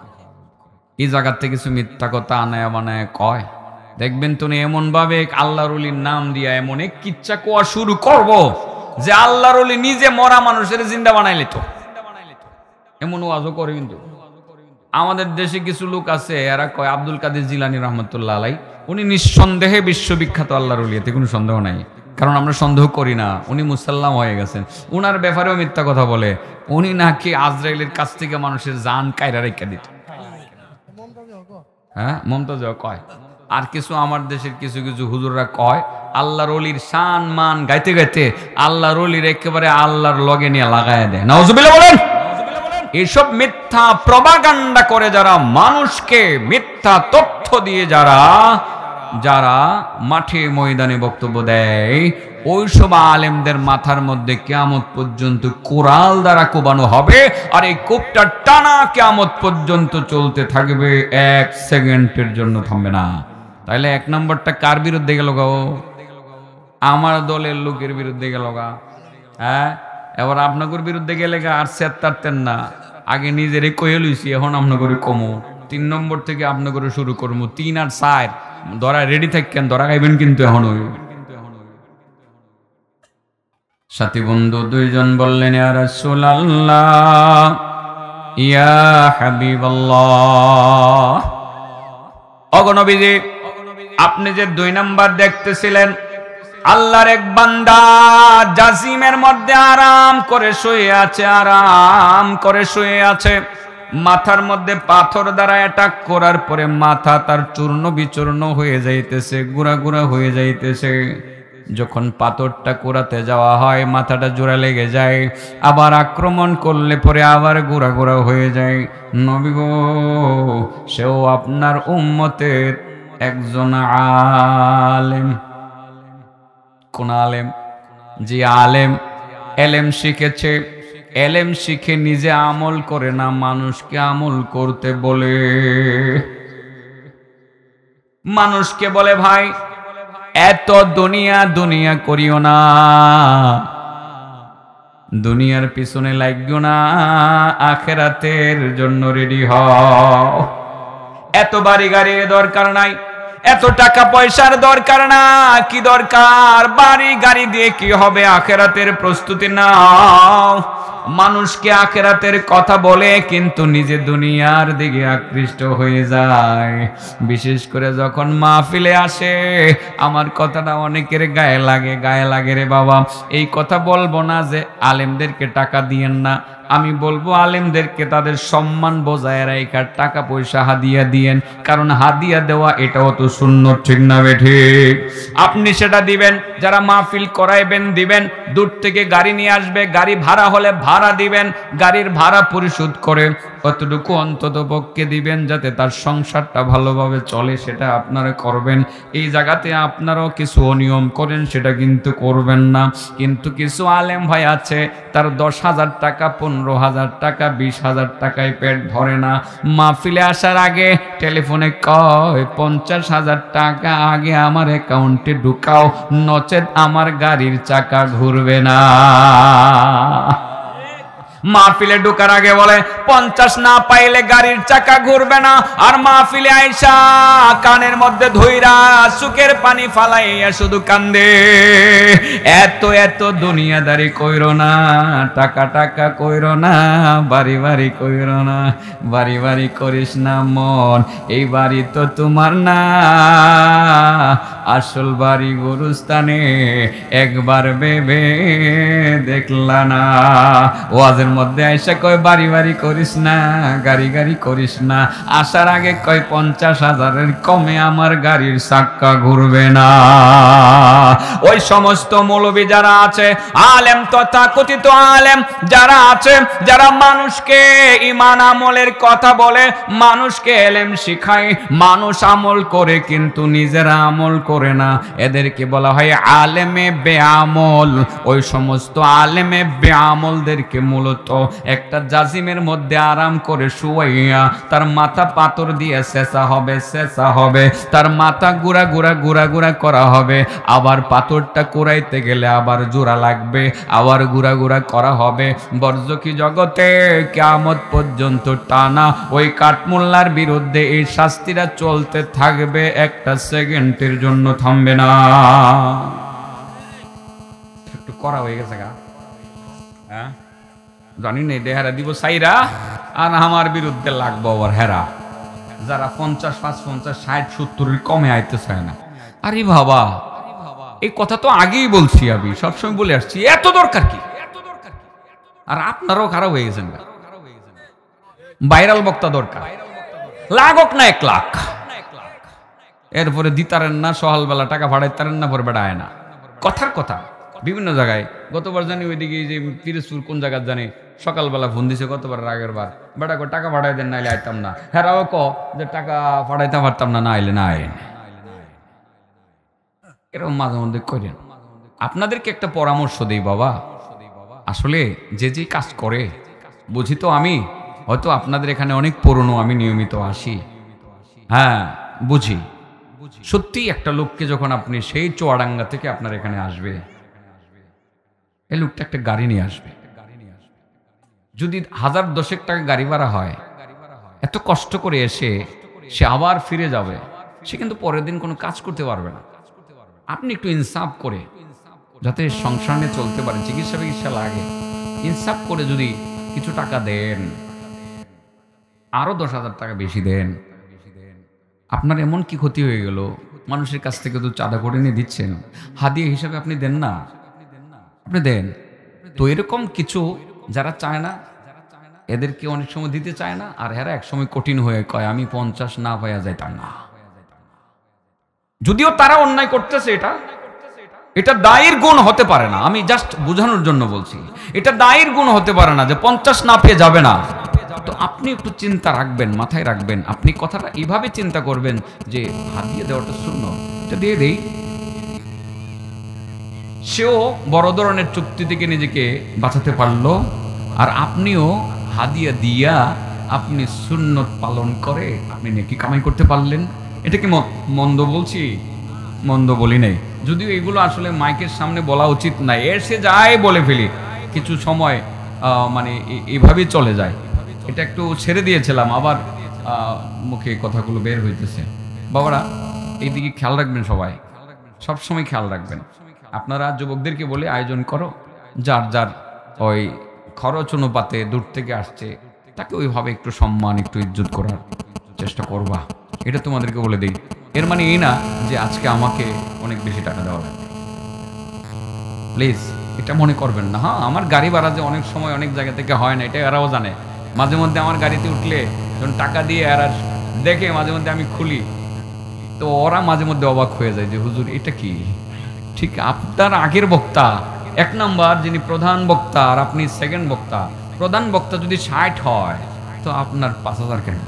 এই জায়গার থেকে কিছু মিথ্যা কথা আনায়া বানায় কয়, দেখবেন তুমি এমন ভাবে আল্লাহর ওলির নাম দিয়া এমন এক কিচ্ছা কোয়া শুরু করব যে আল্লাহর ওলি নিজে মরা মানুষের জিন্দা বানাইলে তো এমন ওয়াজও করে। কিন্তু আমাদের দেশে কিছু লোক আছে, এরা কয় আব্দুল কাদের জিলানী রহমতুল্লাহ আলাই উনি নিঃসন্দেহে বিশ্ববিখ্যাত আল্লাহর ওলি, এতে কোনো সন্দেহ নাই, কারণ আমরা সন্দেহ করি না, উনি মুসাল্লাম হয়ে গেছেন। উনার ব্যাপারেও মিথ্যা কথা বলে, উনি নাকি আজরাইলের কাছ থেকে মানুষের জান কায়রা রেখে দিত। হ্যাঁ মমতাজ কয়। আর কিছু আমার দেশের কিছু কিছু হুজুররা কয় আল্লাহর ওলির শান মান গাইতে গাইতে আল্লাহর ওলির একেবারে আল্লাহর লগে নিয়ে লাগায় দেয়। নাউজুবিল্লাহ বলেন। এইসব মিথ্যা প্রপাগান্ডা করে যারা, মানুষকে মিথ্যা তথ্য দিয়ে যারা যারা মাঠে ময়দানে বক্তব্য দেয়, ওইসব আলেমদের মাথার মধ্যে কিয়ামত পর্যন্ত কোরাল দ্বারা কোবানো হবে, আর এই কোপটা টানা কিয়ামত পর্যন্ত চলতে থাকবে, 1 সেকেন্ডের জন্য থামবে না। তাইলে 1 নম্বরটা কার বিরুদ্ধে গেল গো? আমার দলের লোকের বিরুদ্ধে গেল গা। হ্যাঁ, এবার আপনাদের বিরুদ্ধে গেলে গা আর সেট তারতেন না, আগে নিজেরে কয়ে লইছি, এখন আপনাদের কমো 3 নম্বর থেকে আপনাদের শুরু করবো। 3 আর 4 ধরা রেডি থাকেন, ধরা খাইবেন কিন্তু এখন। সাথী বন্ধু দুইজন বললেন, ইয়া রাসূলুল্লাহ, ইয়া হাবিবাল্লাহ, ওগো নবীজি, আপনি যে 2 নাম্বার দেখতেছিলেন, আল্লাহর এক বান্দা জাসিমের মধ্যে আরাম করে শুয়ে আছে, আরাম করে শুয়ে আছে। মাথার মধ্যে পাথর দ্বারা অ্যাটাক করার পরে মাথা তার চূর্ণ বিচূর্ণ হয়ে যাইতেছে, গুঁড়া গুঁড়া হয়ে যাইতেছে। যখন পাথরটা কুড়াতে যাওয়া হয় মাথাটা জোড়া লেগে যায়, আবার আক্রমণ করলে পরে আবার গুঁড়া গুঁড়া হয়ে যায়। নবী গো, সেও আপনার উম্মতের একজন আলেম। কোন আলেম? যে আলেম এলেম শিখেছে, এলেম শিখে নিজে আমল করে না, মানুষকে আমল করতে বলে। মানুষকে বলে, ভাই এত দুনিয়া দুনিয়া করিও না, দুনিয়ার পিছনে লাগিও না, আখেরাতের জন্য রেডি হও। এত বাড়ি গাড়ির দরকার নাই, এত টাকা পয়সার দরকার না। কি দরকার? বাড়ি গাড়ি দিয়ে কি হবে? আখেরাতের প্রস্তুতি নাও। মানুষকে আখেরাতের কথা বলে কিন্তু নিজে দুনিয়ার দিকে আকৃষ্ট হয়ে যায়। বিশেষ করে যখন মাহফিলে আসে, আমার কথাটা অনেকের গায়ে লাগে, গায়ে লাগে রে বাবা। এই কথা বলবো না যে আলেমদেরকে টাকা দিয়েন না, আমি বলবো আলেমদেরকে তাদের সম্মান বজায় রাখা টাকা পয়সা হাদিয়া দিয়েন, কারণ হাদিয়া দেওয়া এটাও তো সুন্নত, ঠিক না বেঠি? আপনি সেটা দিবেন, যারা মাহফিল করাইবেন দিবেন, দূর থেকে গাড়ি নিয়ে আসবে, গাড়ি ভাড়া হলে ভাড়া দিবেন, গাড়ির ভাড়া পরিশোধ করে কতটুকু অন্তত পক্ষে দিবেন যাতে তার সংসারটা ভালোভাবে চলে, সেটা আপনারা করবেন। এই জায়গাতে আপনারাও কিছু অনিয়ম করেন, সেটা কিন্তু করবেন না। কিন্তু কিছু আলেম ভাই আছে, তার 10,000 টাকা, 15,000 টাকা, 20,000 টাকায় পেট ভরে না। মাহফিলে আসার আগে টেলিফোনে কয় 50,000 টাকা আগে আমার অ্যাকাউন্টে ঢুকাও, নচেত আমার গাড়ির চাকা ঘুরবে না। মাহফিলে ঢোকার আগে বলে 50 না পাইলে গাড়ির চাকা ঘুরবে না। আর মাহফিলে আইসা কানের মধ্যে ধইরা সুখের পানি ফালাইয়া শুধু কান্দে। এত এত দুনিয়াদারি কইরো না, টাকা টাকা কইরো না, বাড়ি বাড়ি কইরো না, বাড়ি বাড়ি করিস না মন, এই বাড়ি তো তোমার না, আসল বাড়ি গুরুস্থানে, একবার ভেবে দেখলা না। ওয়াজের মধ্যে আইসা কয় বাড়ি বাড়ি করিস না, গাড়ি গাড়ি করিস না, আসার আগে কয় 50,000-এর কমে আমার গাড়ির চাক্কা ঘুরবে না। ওই সমস্ত মৌলবী যারা আছে, আলেম তথা কথিত আলেম যারা আছে, যারা মানুষকে ঈমান আমলের কথা বলে, মানুষকে এলেম শিখায়, মানুষ আমল করে কিন্তু নিজেরা আমল করে না, এদেরকে বলা হয় আলেমে বেআমল। ওই সমস্ত আলেমে বেআমলদেরকে মূলত একটা জাজিমের মধ্যে আরাম করে শুয়াইয়া তার মাথা পাথর দিয়ে শেষা হবে, শেষা হবে, তার মাথা গুড়া গুড়া গুড়া গুড়া করা হবে, আবার পাথরটা কুড়াইতে গেলে আবার জোড়া লাগবে, আবার গুড়া গুড়া করা হবে। বরজকি জগতে কিয়ামত পর্যন্ত টানা ওই কাঠমোল্লার বিরুদ্ধে এই শাস্তিটা চলতে থাকবে, একটা সেকেন্ডের জন্য থামবে না। একটু করা হয়ে গেছে গা, হ্যাঁ জানি না, দেহারা দিব সাইরা আর আমার বিরুদ্ধে লাগবো আবার হেরা, যারা 50, 50, 60, 70 কমে আইতে চায় না। আরে বাবা, এই কথা তো আগেই বলছি, আমি সবসময় বলে আসছি, এত দরকার কি? আর আপনারাও খারাপ হয়ে গেছেন। ভাইরাল বক্তা দরকার, লাগক না 1 লাখ, এরপরে দিতারেন না, সকালবেলা টাকা ভাড়াইতারেন না, পরে বেড়ায় না। কথার কথা বিভিন্ন জায়গায়, গতবার জানি ওইদিকে যে পিরোজপুর কোন জায়গা জানি, সকালবেলা ফোন দিছে গতবার আগের বার, বেটা টাকা ভাড়াই দেন, নাইলে আইতাম না। হেরাও ক যে টাকা ভাড়াইতে পারতাম না, না আইলে না আইন। এরকম মাঝে মধ্যে করেন। আপনাদেরকে একটা পরামর্শ দেই বাবা, আসলে যে যে কাজ করে, বুঝি তো আমি, হয়তো আপনাদের এখানে অনেক পুরনো, আমি নিয়মিত আসি, হ্যাঁ বুঝি, সত্যি একটা লোককে যখন আপনি সেই চুয়াডাঙ্গা থেকে আপনার এখানে আসবে, এই লোকটা একটা গাড়ি নিয়ে আসবে, যদি 1010 টাকা গাড়ি ভাড়া হয়, এত কষ্ট করে এসে সে আবার ফিরে যাবে, সে কিন্তু পরের দিন কোনো কাজ করতে পারবে না। আপনি একটু ইনসাফ করে, যাতে সংসার নিয়ে চলতে পারে, চিকিৎসা লাগে, ইনসাফ করে যদি কিছু টাকা দেন, আরো 10,000 টাকা বেশি দেন, আপনার এমন কি ক্ষতি হয়ে গেল? মানুষের কাছ থেকে তো চাঁদা করে নিয়ে দিচ্ছেন, হাদিয়া হিসাবে আপনি দেন না, আপনি দেন। তো এরকম কিছু যারা চায় না, এদেরকে অনেক সময় দিতে চায় না, আর এরা এক সময় কঠিন হয়ে কয় আমি 50 না পাইয়া যাইতাম না। যদিও তারা অন্যায় করতেছে, এটা দায়ের গুণ হতে পারে না, আমি জাস্ট বোঝানোর জন্য বলছি, এটা দায়ের গুণ হতে পারে না যে 50 না পেয়ে যাবে না। তো আপনি একটু চিন্তা রাখবেন, মাথায় রাখবেন, আপনি কথাটা এইভাবে চিন্তা করবেন যে হাদিয়া দেওয়াটা সুন্নাত, এটা দিয়ে দেই। সেও বড় ধরনের চুক্তি থেকে নিজেকে বাঁচাতে পারলো, আর আপনিও হাদিয়া দিয়া আপনি সুন্নত পালন করে আপনি নেকি কামাই করতে পারলেন। এটা কি মন্দ বলছি? মন্দ বলি নাই, যদিও এগুলো আসলে মাইকের সামনে বলা উচিত না, এসে যায় বলে ফেলি, কিছু সময় মানে এভাবেই চলে যায়। এটা একটু ছেড়ে দিয়েছিলাম, আবার মুখে কথাগুলো বের হইতেছে। বাবারা এইদিকে খেয়াল রাখবেন, সবাই সবসময় খেয়াল রাখবেন। আপনারা যুবকদেরকে বলে আয়োজন করো, যার যার ওই খরচ অনুপাতে দূর থেকে আসছে তাকে ওইভাবে একটু সম্মান, একটু ইজ্জত করার চেষ্টা করবা, এটা তোমাদেরকে বলে দিই। এর মানে এই না যে আজকে আমাকে অনেক বেশি টাকা দেওয়া লাগবে, প্লিজ এটা মনে করবেন না। হ্যাঁ, আমার গাড়ি ভাড়া যে অনেক সময় অনেক জায়গা থেকে হয় না, এটা এরাও জানে। মাঝে মধ্যে আমার গাড়িতে উঠলে যখন টাকা দিয়ে এরা দেখে, মাঝে মধ্যে আমি খুলি, তো ওরা মাঝে মধ্যে অবাক হয়ে যায় যে হুজুর এটা কি? ঠিক আপনার আগের বক্তা 1 নাম্বার, যিনি প্রধান বক্তা, আর আপনি সেকেন্ড বক্তা। প্রধান বক্তা যদি 60 হয় তো আপনার 5,000 কেন?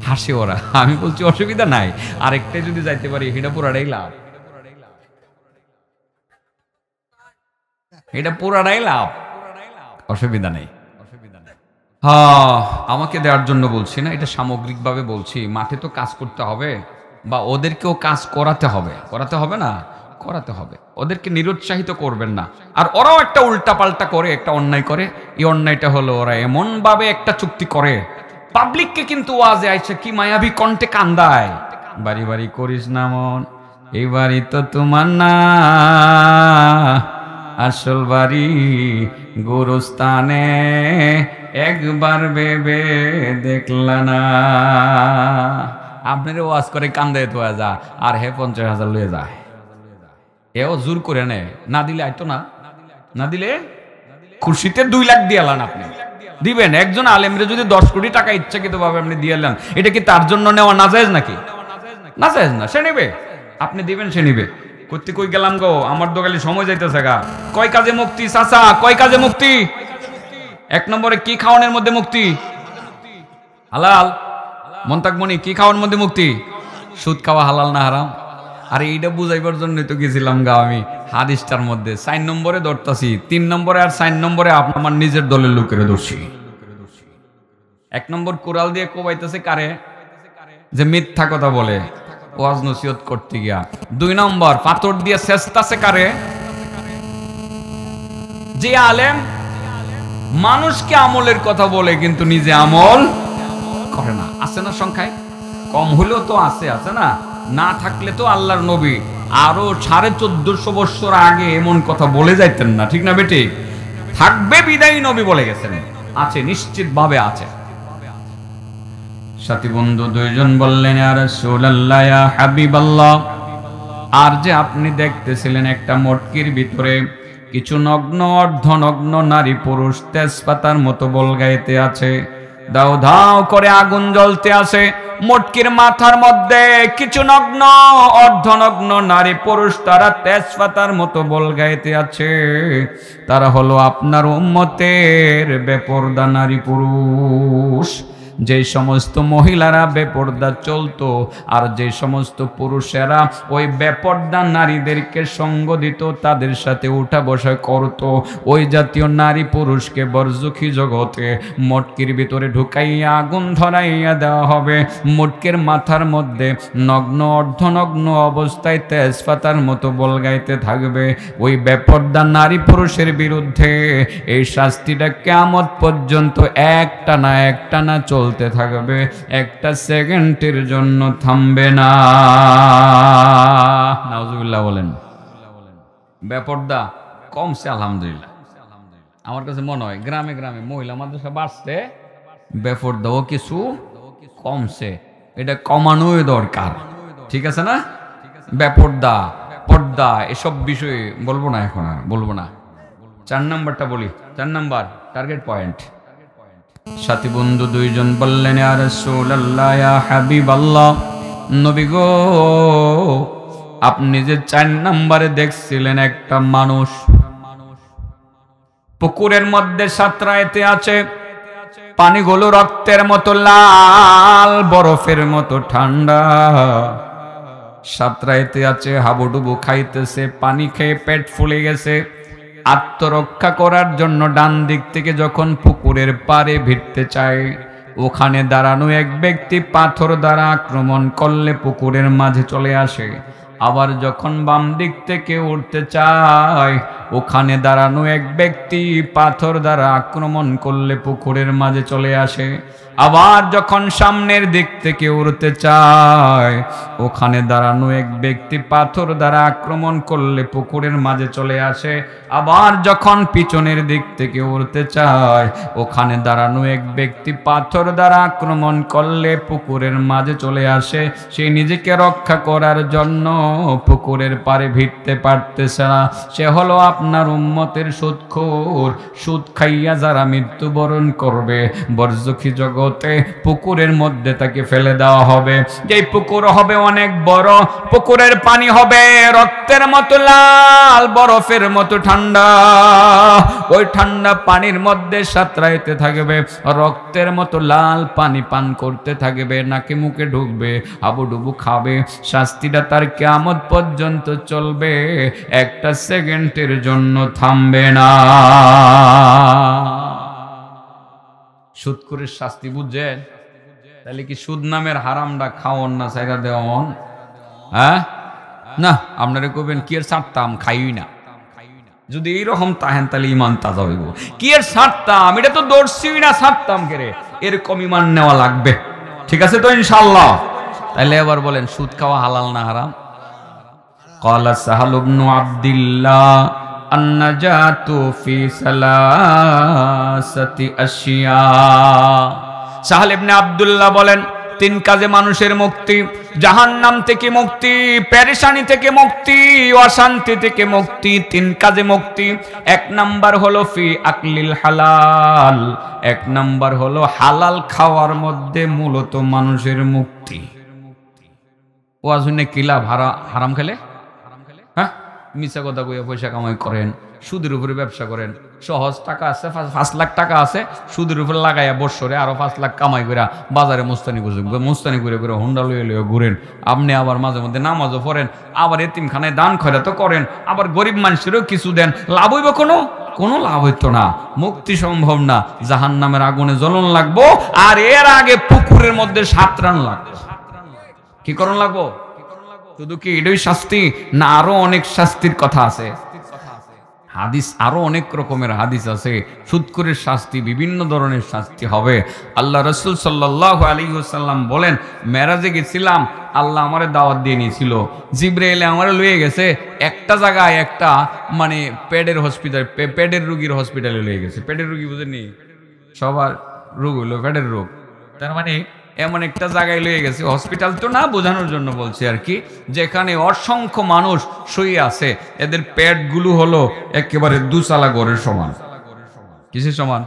হাসে ওরা। আমি বলছি অসুবিধা নাই, আরেকটাই যদি যাইতে পারি এটা পুরাটাই লাভ, এটা পুরাটাই লাভ, অসুবিধা নেই। হ্যাঁ, আমাকে দেওয়ার জন্য বলছি না, এটা সামগ্রিকভাবে বলছি। মাঠে তো কাজ করতে হবে, বা ওদেরকেও কাজ করাতে হবে, করাতে হবে না, করাতে হবে। ওদেরকে নিরুৎসাহিত করবেন না। আর ওরাও একটা উল্টা পাল্টা করে, একটা অন্যায় করে। এই অন্যায়টা হলো ওরা এমন ভাবে একটা চুক্তি করে, পাবলিককে কিন্তু ওয়াজে আইসা কি মায়াবী কণ্ঠে কান্দায়, বাড়ি বাড়ি করিস না মন, এই বাড়ি তো তোমার না, আসল বাড়ি গোরস্থানে, একবার ভেবে দেখলা না। আপনার ওয়াজ করে কান্দায় তো যা, আর হে 50,000 লয়ে যায়, এও জোর করে নেয়, না দিলে আইতো না, না দিলে খুশিতে 2 লাখ দিয়ালান, আপনি দিবেন। একজন আলেমরে যদি 10 কোটি টাকা ইচ্ছাকৃত ভাবে আপনি দিয়ালেন, এটা কি তার জন্য নেওয়া নাজায়েজ নাকি? নাজায়েজ না, সে নেবে, আপনি দিবেন, সে নিবে। করতে কই গেলাম গো, আমার দোকানে সময় যাইতেছে গা। কয় কাজে মুক্তি চাচা, কয় কাজে মুক্তি? 1 নম্বরে কি খাওয়ানোর মধ্যে মুক্তি? হালাল। মন্তাকমণি কি খাওয়ার মধ্যে মুক্তি? সুদ খাওয়া হালাল না হারাম? আর এইটা বুঝাইবার জন্যই তো গেছিলাম গা আমি হাদিসটার মধ্যে। 4 নম্বরে ধরতাছি, 3 নম্বরে আর 4 নম্বরে আমার নিজের দলের লোকের দোষী। 1 নম্বর কোরাল দিয়ে কোবাইতেছে কারে? যে মিথ্যা কথা বলে ওয়াজ নসিহত করতে গিয়া। 2 নম্বর পাথর দিয়ে চেষ্টাছে কারে? যে আলেম মানুষকে আমলের কথা বলে কিন্তু নিজে আমল করে না। আছে না সংখ্যায়? কম হলেও তো আছে, আছে না? না থাকলে তো আল্লাহর নবী আরো 1450 বছর আগে এমন কথা বলে যাইতেন না, ঠিক না বেটি? থাকবে বিদায়ী নবী বলে গেছেন, আছে, নিশ্চিত ভাবে আছে। সাথী বন্ধু 2 জন বললেন, ইয়া রাসূলুল্লাহ, ইয়া হাবিবাল্লাহ, আর যে আপনি দেখতেছিলেন একটা মটকির ভিতরে কিছু নগ্ন অর্ধনগ্ন নারী পুরুষ তেজপাতার মতো বলগাইতে আছে, দাও দাও করে আগুন জ্বলতে আছে। মটকির মাথার মধ্যে কিছু নগ্ন অর্ধনগ্ন নারী পুরুষ, তারা তেজপাতার মতো বলগাইতে আছে। তারা হলো আপনার উম্মতের বেপরদা নারী পুরুষ, যে সমস্ত মহিলারা বেপর্দা চলতো আর যে সমস্ত পুরুষেরা ওই বেপর্দা নারীদেরকে সঙ্গ দিত, তাদের সাথে উঠা বসা করত, ওই জাতীয় নারী পুরুষকে বরজখী জগতে মটকির ভিতরে ঢুকাইয়া আগুন ধরাইয়া দেওয়া হবে। মটকের মাথার মধ্যে নগ্ন অর্ধনগ্ন অবস্থায় তেজপাতার মতো বলগাইতে থাকবে। ওই বেপর্দা নারী পুরুষের বিরুদ্ধে এই শাস্তিটা কিয়ামত পর্যন্ত একটানা চলতে থাকবে, একটা সেকেন্ডের জন্য থামবে না। নাউজুবিল্লাহ বলেন। বেপর্দা কমছে আলহামদুলিল্লাহ। আমার কাছে মনে হয় গ্রামে গ্রামে মহিলা মাদ্রাসা বাড়ছে, বেপর্দাও কিছু কমছে। এটা কমানোই দরকার, ঠিক আছে না? বেপর্দা, পর্দা এসব বিষয়ে বলবো না, এখন আর বলবো না। 4 নাম্বারটা বলি, 4 নাম্বার টার্গেট পয়েন্ট। সাথী বন্ধু দুইজন বললেন, ইয়া রাসূলুল্লাহ, ইয়া হাবিবাল্লাহ, নবী গো, আপনি যে 4 নাম্বারে দেখছিলেন একটা মানুষ পুকুরের মধ্যে সাঁতরাইতে আছে, পানিগুলো রক্তের মতো লাল, বরফের মতো ঠান্ডা, সাঁতরাইতে আছে, হাবুডুবু খাইতেছে, পানি খেয়ে পেট ফুলে গেছে। আত্মরক্ষা করার জন্য ডান দিক থেকে যখন পুকুরের পাড়ে ভিড়তে চায়, ওখানে দাঁড়ানো এক ব্যক্তি পাথর দ্বারা আক্রমণ করলে পুকুরের মাঝে চলে আসে। আবার যখন বাম দিক থেকে উঠতে চায়, ওখানে দাঁড়ানো এক ব্যক্তি পাথর দ্বারা আক্রমণ করলে পুকুরের মাঝে চলে আসে। আবার যখন সামনের দিক থেকে উড়তে চায়, ওখানে দাঁড়ানো এক ব্যক্তি পাথর দ্বারা আক্রমণ করলে পুকুরের মাঝে চলে আসে। আবার যখন পিছনের দিক থেকে উড়তে চায়, ওখানে দাঁড়ানো এক ব্যক্তি পাথর দ্বারা আক্রমণ করলে পুকুরের মাঝে চলে আসে। সে নিজেকে রক্ষা করার জন্য পুকুরের পাড়ে ভিড়তে পারতেছে না। সে হলো আপনার উম্মতের সুদখোর। সুদ খাইয়া যারা মৃত্যুবরণ করবে, বরজখী জগতে পুকুরের মধ্যে তাকে ফেলে দেওয়া হবে। যেই পুকুর হবে অনেক বড়, পুকুরের পানি হবে রক্তের মতো লাল, বরফের মতো ঠান্ডা। ওই ঠান্ডা পানির মধ্যে সাঁতরাইতে থাকবে, রক্তের মতো লাল পানি পান করতে থাকবে, নাকে মুখে ঢুকবে, হাবুডুবু খাবে। শাস্তিটা তার কিয়ামত পর্যন্ত চলবে, একটা সেকেন্ডের জন্য থামবে না। সুদখোরের শাস্তি বুঝছেন? তাহলে কি সুদ নামের হারামটা খাওয়ন না ছাইরা দেওয়ন? হ্যাঁ না, আপনারা কইবেন কি এর ছাড়তাম, খাইই না। যদি এইরকম তাহেন তাহলে ইমান তাজা হইব। কি এর ছাড়তাম, এটা তো দর্শিই না, ছাড়তাম কে রে, এরকম ইমান নেওয়া লাগবে। ঠিক আছে তো ইনশাআল্লাহ? তাহলে এবার বলেন, সুদ খাওয়া হালাল না হারাম? ক্বালা সাহাল ইবনে আব্দুল্লাহ আন-নাজাতু ফি সালাসাতি আশিয়া। সাহাল ইবনে আব্দুল্লাহ বলেন, 3 কাজে মানুষের মুক্তি। জাহান্নাম থেকে মুক্তি, পেরেশানি থেকে মুক্তি, অশান্তি থেকে মুক্তি। 3 কাজে মুক্তি। 1 নাম্বার হলো ফি আকলিল হালাল। 1 নাম্বার হলো হালাল খাওয়ার মধ্যে মূলত মানুষের মুক্তি। ওয়াজ শুনে কি লাভ হারাম খেলে? হ্যাঁ, মিছা কথা কইয়া পয়সা কামাই করেন, সুদের উপরে ব্যবসা করেন, সহজ টাকা আছে, 5 লাখ টাকা আছে, সুদের উপরে লাগাইয়া বৎসরে আরো 5 লাখ কামাই করে বাজারে মুস্তানি করে হুন্ডা লইয়া ঘুরেন। আপনি আবার মাঝে মধ্যে নামাজও পড়েন, আবার এতিমখানায় দান খয়রাত করেন, আবার গরিব মানুষেরও কিছু দেন। লাভ হইব কোনো লাভ হইতো না, মুক্তি সম্ভব না। জাহান্নামের আগুনে জ্বলন লাগবো, আর এর আগে পুকুরের মধ্যে সাঁতরান লাগবো। কি করণ লাগবো? শুধু কি এটাই শাস্তি, না আরো অনেক শাস্তির কথা আছে? হাদিস আরো অনেক রকমের হাদিস আছে। সুদখোরের শাস্তি, বিভিন্ন ধরনের শাস্তি হবে। আল্লাহ রাসূল সাল্লাল্লাহু আলাইহি ওয়াসাল্লাম বলেন, মেরাজে গেছিলাম, আল্লাহ আমারে দাওয়াত দিয়ে নিয়েছিল, জিবরাইল আমারে লয়ে গেছে একটা জায়গায়, একটা মানে পেটের হসপিটাল, পেটের রোগীর হসপিটালে লয়ে গেছে। পেটের রোগী বুঝেননি, সবার রোগ হইলো পেটের রোগ, তার মানে এমন একটা জায়গায় লয়ে গেছে, হসপিটাল তো না, বোঝানোর জন্য বলছি আর কি, যেখানে অসংখ্য মানুষ শুয়ে আছে, এদের পেটগুলো হলো একেবারে 2 চালা ঘরের সমান। কিসের সমান?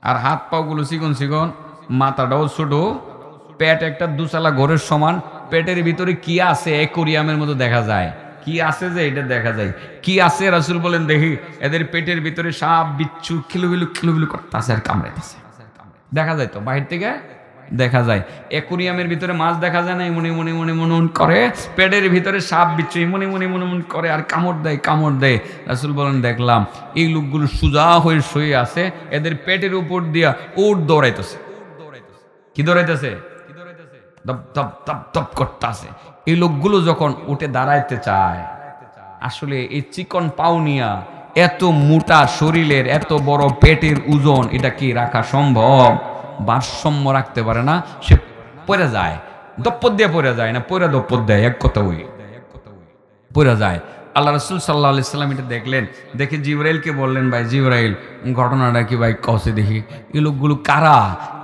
আর হাত পাগুলো চিকন চিকন, মাথাটাও ছোট, পেট একটা 2 চালা ঘরের সমান। পেটের ভিতরে কি আছে অ্যাকোরিয়ামের মতো দেখা যায়। কি আছে যে এটা দেখা যায়, কি আছে রাসূল বলেন, দেখি এদের পেটের ভিতরে সাপ বিচ্ছু খিলুবিলু করতেছে আর কামড়াইতেছে। দেখা যায় তো, বাহির থেকে দেখা যায়। অ্যাকুরিয়ামের ভিতরে মাছ দেখা যায় না, এমন এমন এমন এমন করে, পেটের ভিতরে সাপ বিচ্ছু এমন এমন এমন এমন করে আর কামড় দেয় কামড় দেয়। রাসূল বলেন দেখলাম এই লোকগুলো সোজা হয়ে শুয়ে আছে, এদের পেটের উপর দিয়া উট দৌড়াইতেছে। কি দৌড়াইতেছে? দপ দপ দপ দপ করতেছে। এই লোকগুলো যখন উঠে দাঁড়াইতে চায়, আসলে এই চিকন পাউনিয়া এত মোটা শরীরের এত বড় পেটের ওজন এটা কি রাখা সম্ভব? ভারসাম্য রাখতে পারে না, সে পড়ে যায়, দপ্পর দিয়ে পড়ে যায়, না পড়ে দপ্পর দেয়, এক কথা ওই পড়ে যায়। আল্লাহ রাসূল সাল্লাল্লাহু আলাইহি সাল্লাম এটা দেখলেন, দেখে জিবরাইলকে বললেন, ভাই জিবরাইল ঘটনাটা কি ভাই কসে দেখি, এই লোকগুলো কারা,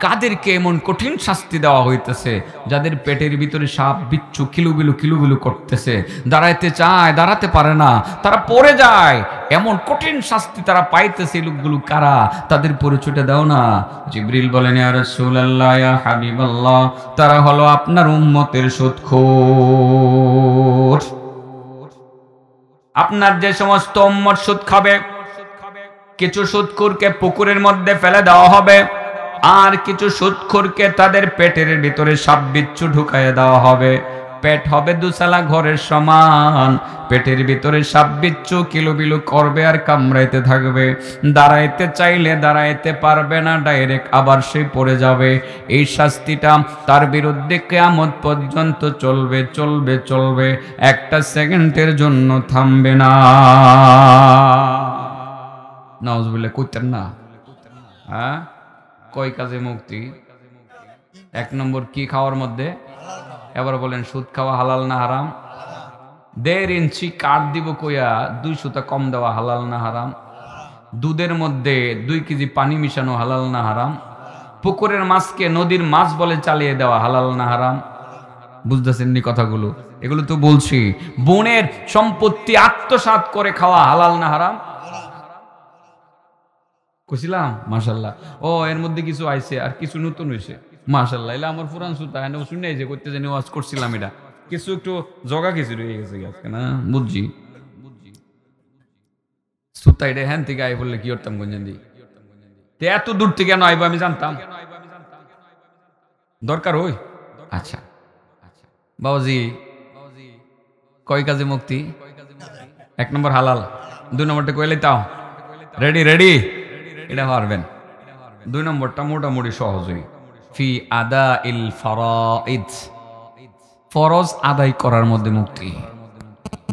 কাদেরকে এমন কঠিন শাস্তি দেওয়া হইতেছে, যাদের পেটের ভিতরে সাপ বিচ্ছু কিলুবিলু কিলুবিলু করতেছে, দাঁড়াইতে চায় দাঁড়াতে পারে না, তারা পড়ে যায়, এমন কঠিন শাস্তি তারা পাইতেছে, এই লোকগুলো কারা, তাদের পরিচয়টা দাও না। জিবরিল বলেন, ইয়া রাসূলুল্লাহ ইয়া হাবিবাল্লাহ, তারা হলো আপনার উম্মতের সুদখোর। আপনার যে সমস্ত উম্মত সুদ খাবে, কিছু সুদখোরকে পুকুরের মধ্যে ফেলে দেওয়া হবে, আর কিছু সুদখোরকে তাদের পেটের ভিতরে সাপ বিচ্ছু ঢুকাইয়ে দেওয়া হবে। পেট হবে দুসালা ঘরের সমান, পেটের ভিতরে সাপ বিচ্ছু কিলুবিলু করবে আর কামড়াইতে থাকবে, দাঁড়াইতে চাইলে দাঁড়াইতে পারবে না, ডাইরেক্ট আবার সে পড়ে যাবে। এই শাস্তিটা তার বিরুদ্ধে কিয়ামত পর্যন্ত চলবে চলবে চলবে, একটা সেকেন্ডের জন্য থামবে না। নাউজুবিল্লাহ কইতেন না? হ্যাঁ, কয় কাজে মুক্তি? এক নম্বর কি খাওয়ার মধ্যে? এবার বলেন সুদ খাওয়া হালাল না হারাম? 1.5 ইঞ্চি কাঠ দিব কইয়া 2 সুতা কম দেওয়া হালাল না হারাম? দুধের মধ্যে 2 কেজি পানি মিশানো হালাল না হারাম? পুকুরের মাছকে নদীর মাছ বলে চালিয়ে দেওয়া হালাল না হারাম? বুঝতেছেন নি কথাগুলো? এগুলো তো বলছি। বোনের সম্পত্তি আত্মসাৎ করে খাওয়া হালাল না হারাম? কইছিলাম মাশাআল্লাহ। ও এর মধ্যে কিছু আইছে আর কিছু নতুন হইছে মাশাআল্লাহ। এলা আমার পুরান সুতা এনে শুনে যে করতে জানি ওয়াজ করছিলাম, এটা কিছু একটু জগা কিছু রয়ে গেছে আজকে না বুঝছি। সুতা এটা হ্যান থেকে আই বললে কি করতাম গঞ্জান দি, এত দূর থেকে কেন আইব আমি জানতাম? দরকার হই। আচ্ছা বাবাজি, কয় কাজে মুক্তি? 1 নম্বর হালাল, 2 নম্বরটা কইলে তাও রেডি রেডি, এটা পারবেন। 2 নম্বরটা মোটামুটি সহজই, ফি আদা ইল ফরাইদ, ফরজ আদায় করার মধ্যে মুক্তি।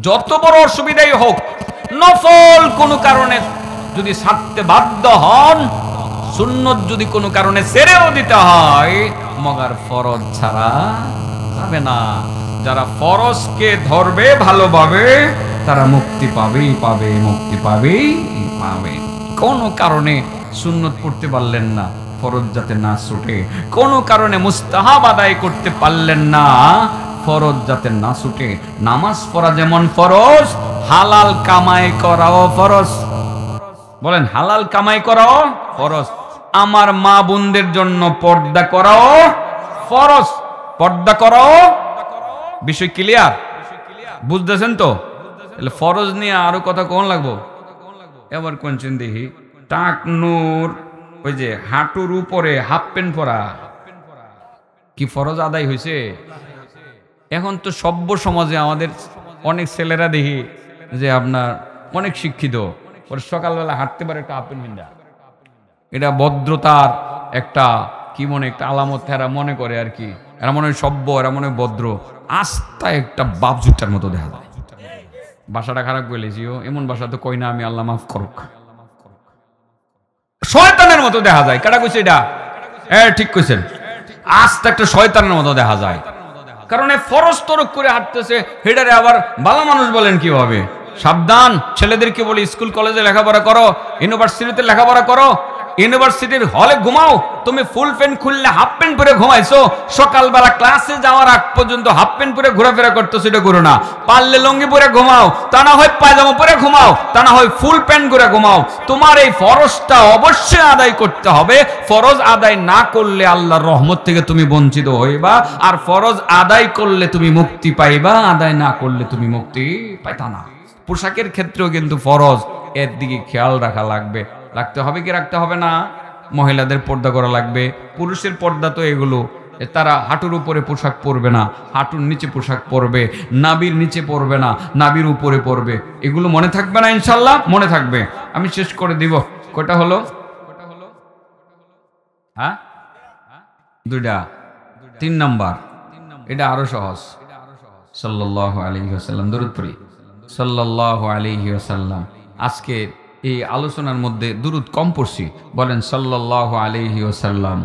যত বড় অসুবিধাই হোক, নফল কোনো কারণে যদি ছাড়তে বাধ্য হন, সুন্নত যদি কোনো কারণে ছেড়েও দিতে হয়, মগার ফরজ ছাড়া যাবে না। যারা ফরজকে ধরবে ভালোভাবে, তারা মুক্তি পাবেই পাবে, মুক্তি পাবেই পাবে। কোনো কারণে সুন্নত পড়তে পারলেন না, ফরজ যাতে না ছুটে, কোনো কারণে মুস্তাহাব আদায় করতে পারলেন না, ফরজ যাতে না ছুটে। নামাজ পড়া যেমন ফরজ, হালাল কামাই করাও ফরজ। বলেন হালাল কামাই করাও ফরজ। আমার মা বোনদের জন্য পর্দা করাও ফরজ, পর্দা করাও। বিষয় ক্লিয়ার? বুঝতেছেন তো? তাহলে ফরজ নিয়ে আরো কথা কোন লাগবো? এবার কোনছেন দেখি, টাকনুর ওই যে হাঁটুর উপরে হাফ প্যান্ট পরা কি ফরজ আদায় হয়েছে? এখন তো সভ্য সমাজে আমাদের অনেক ছেলেরা দেখি যে আপনার অনেক শিক্ষিত, ওর সকালবেলা হাঁটতে পারে একটা হাফ প্যান্ট পিন্দা, এটা ভদ্রতার একটা কি মনে একটা আলামত এরা মনে করে আর কি। এরা মনে হয় সভ্য, এরা মনে হয় ভদ্র। আস্তা একটা বাপ জুটার মতো দেখা যায়। বাসাটা খারাপ বলেছিও, এমন বাসা তো কই না আমি, আল্লাহ মাফ করুক। শয়তানের মতো দেখা যায়। কাটা কইছে এটা? ঠিক কইছেন, আস্তা একটা শয়তানের মতো দেখা যায়। কারণ ফরজ তরক করে হাঁটতেছে, হেডারে আবার ভালো মানুষ বলেন কিভাবে? সাবধান, ছেলেদেরকে বলি স্কুল কলেজে লেখাপড়া করো, ইউনিভার্সিটিতে লেখাপড়া করো, ইউনিভার্সিটির হলে ঘুমাও। তুমি ফুল প্যান্ট খুললে হাফ প্যান্ট পরে ঘুমাইছো, সকালবেলা ক্লাসে যাওয়ার আগ পর্যন্ত হাফ প্যান্ট পরে ঘোরাফেরা করতেছো, এটা করো না। পারলে লুঙ্গি পরে ঘুমাও, তা না হয় পায়জামা পরে ঘুমাও, তা না হয় ফুল প্যান্ট পরে ঘুমাও। তোমার এই ফরজটা অবশ্যই আদায় করতে হবে। ফরজ আদায় না করলে আল্লাহর রহমত থেকে তুমি বঞ্চিত হইবা, আর ফরজ আদায় করলে তুমি মুক্তি পাইবা, আদায় না করলে তুমি মুক্তি পাইতা না। পোশাকের ক্ষেত্রেও কিন্তু ফরজ, এর দিকে খেয়াল রাখা লাগবে। রাখতে হবে কি রাখতে হবে না? মহিলাদের পর্দা করা লাগবে। পুরুষের পর্দা তো এগুলো, তারা হাঁটুর উপরে পোশাক পরবে না, হাঁটুর নিচে পোশাক পরবে, নাবির নিচে পরবে না, নাবির উপরে পরবে। এগুলো মনে থাকবে না ইনশাল্লাহ? মনে থাকবে। আমি শেষ করে দিব। কয়টা হলো? হ্যাঁ, দুইটা। 3 নাম্বার, এটা আরো সহজ। সাল্লাল্লাহু আলাইহি ওয়াসাল্লাম দরুদ পড়ি। সাল্লাল্লাহু আলাইহি ওয়াসাল্লাম। আজকে এই আলোচনার মধ্যে দুরুদ কম পড়ছি, বলেন সাল্লাল্লাহু আলাইহি ওয়াসাল্লাম,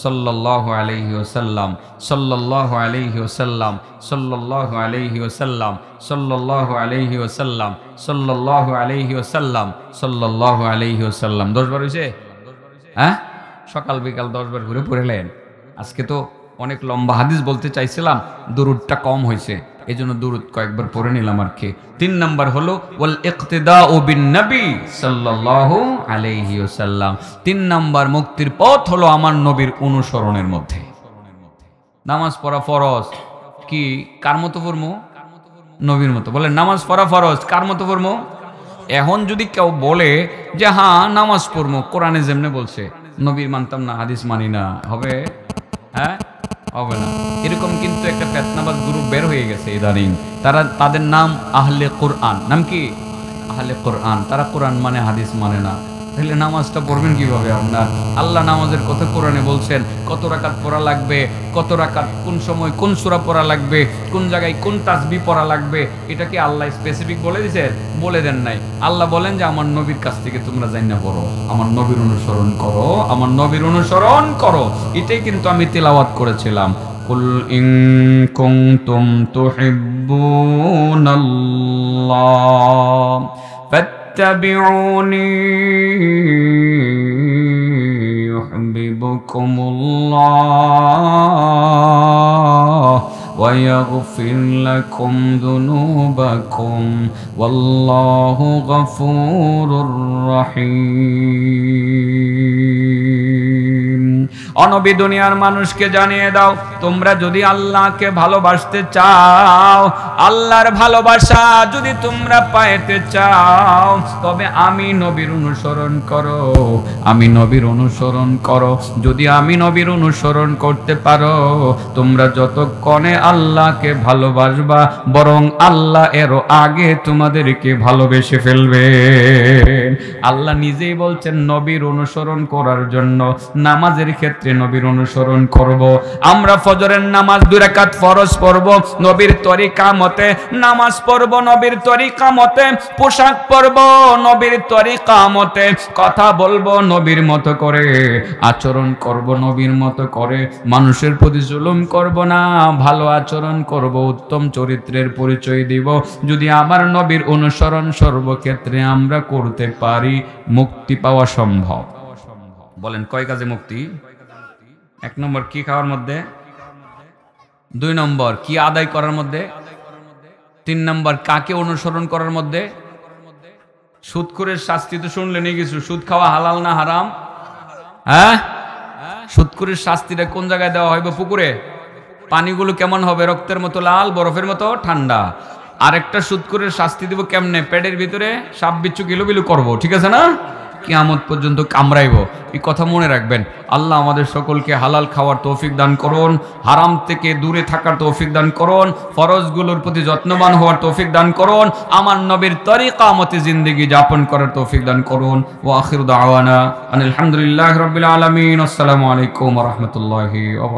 সাল্লাল্লাহু আলাইহি ওয়াসাল্লাম, সাল্লাল্লাহু আলাইহি ওয়াসাল্লাম, সাল্লাল্লাহু আলাইহি ওয়াসাল্লাম, সাল্লাল্লাহু আলাইহি ওয়াসাল্লাম, সাল্লাল্লাহু আলাইহি ওয়াসাল্লাম, সাল্লাল্লাহু আলাইহি ওয়াসাল্লাম। 10 বার হইছে? হ্যাঁ, সকাল বিকাল 10 বার করে পড়লেন। আজকে তো অনেক লম্বা হাদিস বলতে চাইছিলাম, দুরুদটা কম হয়েছে, এই জন্য দুরুদ কয়েকবার পড়ে নিলাম আর কি। 3 নাম্বার হলো ওয়াল ইক্তিদাউ বিন নবী সাল্লাল্লাহু আলাইহি ওয়াসাল্লাম। 3 নাম্বার মুক্তির পথ হলো আমার নবীর অনুসরণের মধ্যে। নামাজ পড়া ফরজ, কি কার মতো পড়মু? নবীর মতো। বলেন নামাজ পড়া ফরজ, কার মতো পড়মু? এখন যদি কেউ বলে যে হ্যাঁ নামাজ পড়মু, কোরআনে যেমনে বলছে, নবীর মানতাম না, হাদিস মানি না, হবে? হ্যাঁ, হবে না। এরকম কিন্তু একটা ফেতনাবাজ গ্রুপ বের হয়ে গেছে ইদানিং। তাদের নাম আহলে কোরআন। নাম কি? আহলে কোরআন। তারা কোরআন মানে, হাদিস মানে না। তাহলে নামাজটা পড়বেন কিভাবে আপনার? আল্লাহ নামাজের কথা কোরআনে বলছেন, কত রাকাত পড়া লাগবে, কত রাকাত কোন সময় কোন সূরা পড়া লাগবে, কোন জায়গায় কোন তাসবিহ পড়া লাগবে, এটা কি আল্লাহ স্পেসিফিক বলে দিয়েছেন? বলে দেন নাই। আল্লাহ বলেন যে আমার নবীর কাছ থেকে তোমরা জাইনা পড়ো, আমার নবীর অনুসরণ করো, আমার নবীর অনুসরণ করো। এটাই কিন্তু আমি তিলাওয়াত করেছিলাম। কুল ইন কুনতুম তুহিব্বুনাল্লাহ ফাত্তাবিউনি ইউহিব্বুকুমুল্লাহ ওয়া ইয়াগফির লাকুম যুনুবাকুম ওয়াল্লাহু গফুরুর রহিম। অনবী দুনিয়ার মানুষকে জানিয়ে দাও, তোমরা যদি আল্লাহকে ভালোবাসতে চাও, আল্লাহর ভালোবাসা যদি তোমরা পাইতে চাও, তবে আমি নবীর অনুসরণ করো, আমি নবীর অনুসরণ করো। যদি আমি নবীর অনুসরণ করতে পারো, তোমরা যতক্ষণে আল্লাহকে ভালোবাসবা, বরং আল্লাহ এরও আগে তোমাদেরকে ভালোবেসে ফেলবে। আল্লাহ নিজেই বলছেন নবীর অনুসরণ করার জন্য নামাজের ক্ষেত্রে নবীর অনুসরণ করব। আমরা ফজরের নামাজ 2 রাকাত ফরজ পড়ব নবীর তরিকা মতে, নামাজ পড়ব নবীর তরিকা মতে, পোশাক পরব নবীর তরিকা মতে, কথা বলবো নবীর মতো করে, আচরণ করব নবীর মতো করে, মানুষের প্রতি জুলুম করব না, ভালো আচরণ করব, উত্তম চরিত্রের পরিচয় দিব। যদি আমার নবীর অনুসরণ সর্বক্ষেত্রে আমরা করতে পারি, মুক্তি পাওয়া সম্ভব। বলেন কয় কাজে মুক্তি? 1 নম্বর কি খাওয়ার মধ্যে, 2 নম্বর কি আদায় করার মধ্যে, 3 নম্বর কাকে অনুসরণ করার মধ্যে। সুদখোরের শাস্তি তো শুনলেনই কিছু। সুদ খাওয়া হালাল না হারাম? হ্যাঁ, সুদখোরের শাস্তিটা কোন জায়গায় দেওয়া হইবে? পুকুরে। পানিগুলো কেমন হবে? রক্তের মতো লাল, বরফের মতো ঠান্ডা। আরেকটা সুদখোরের শাস্তি দিব কেমনে? পেটের ভিতরে সাপ বিচ্ছু কিলুবিলু করবো, ঠিক আছে না? কিয়ামত পর্যন্ত কামড়াইব। এই কথা মনে রাখবেন। আল্লাহ আমাদের সকলকে হালাল খাওয়ার তৌফিক দান করুন, হারাম থেকে দূরে থাকার তৌফিক দান করুন, ফরজগুলোর প্রতি যত্নবান হওয়ার তৌফিক দান করুন, আমার নবীর তরিকা মতে জিন্দেগি যাপন করার তৌফিক দান করুন। ওয়া আখিরু দাওয়ানা আলহামদুলিল্লাহি রাব্বিল আলামিন। আসসালামু আলাইকুম ওয়া রাহমাতুল্লাহি ওয়া বারাকাতুহু।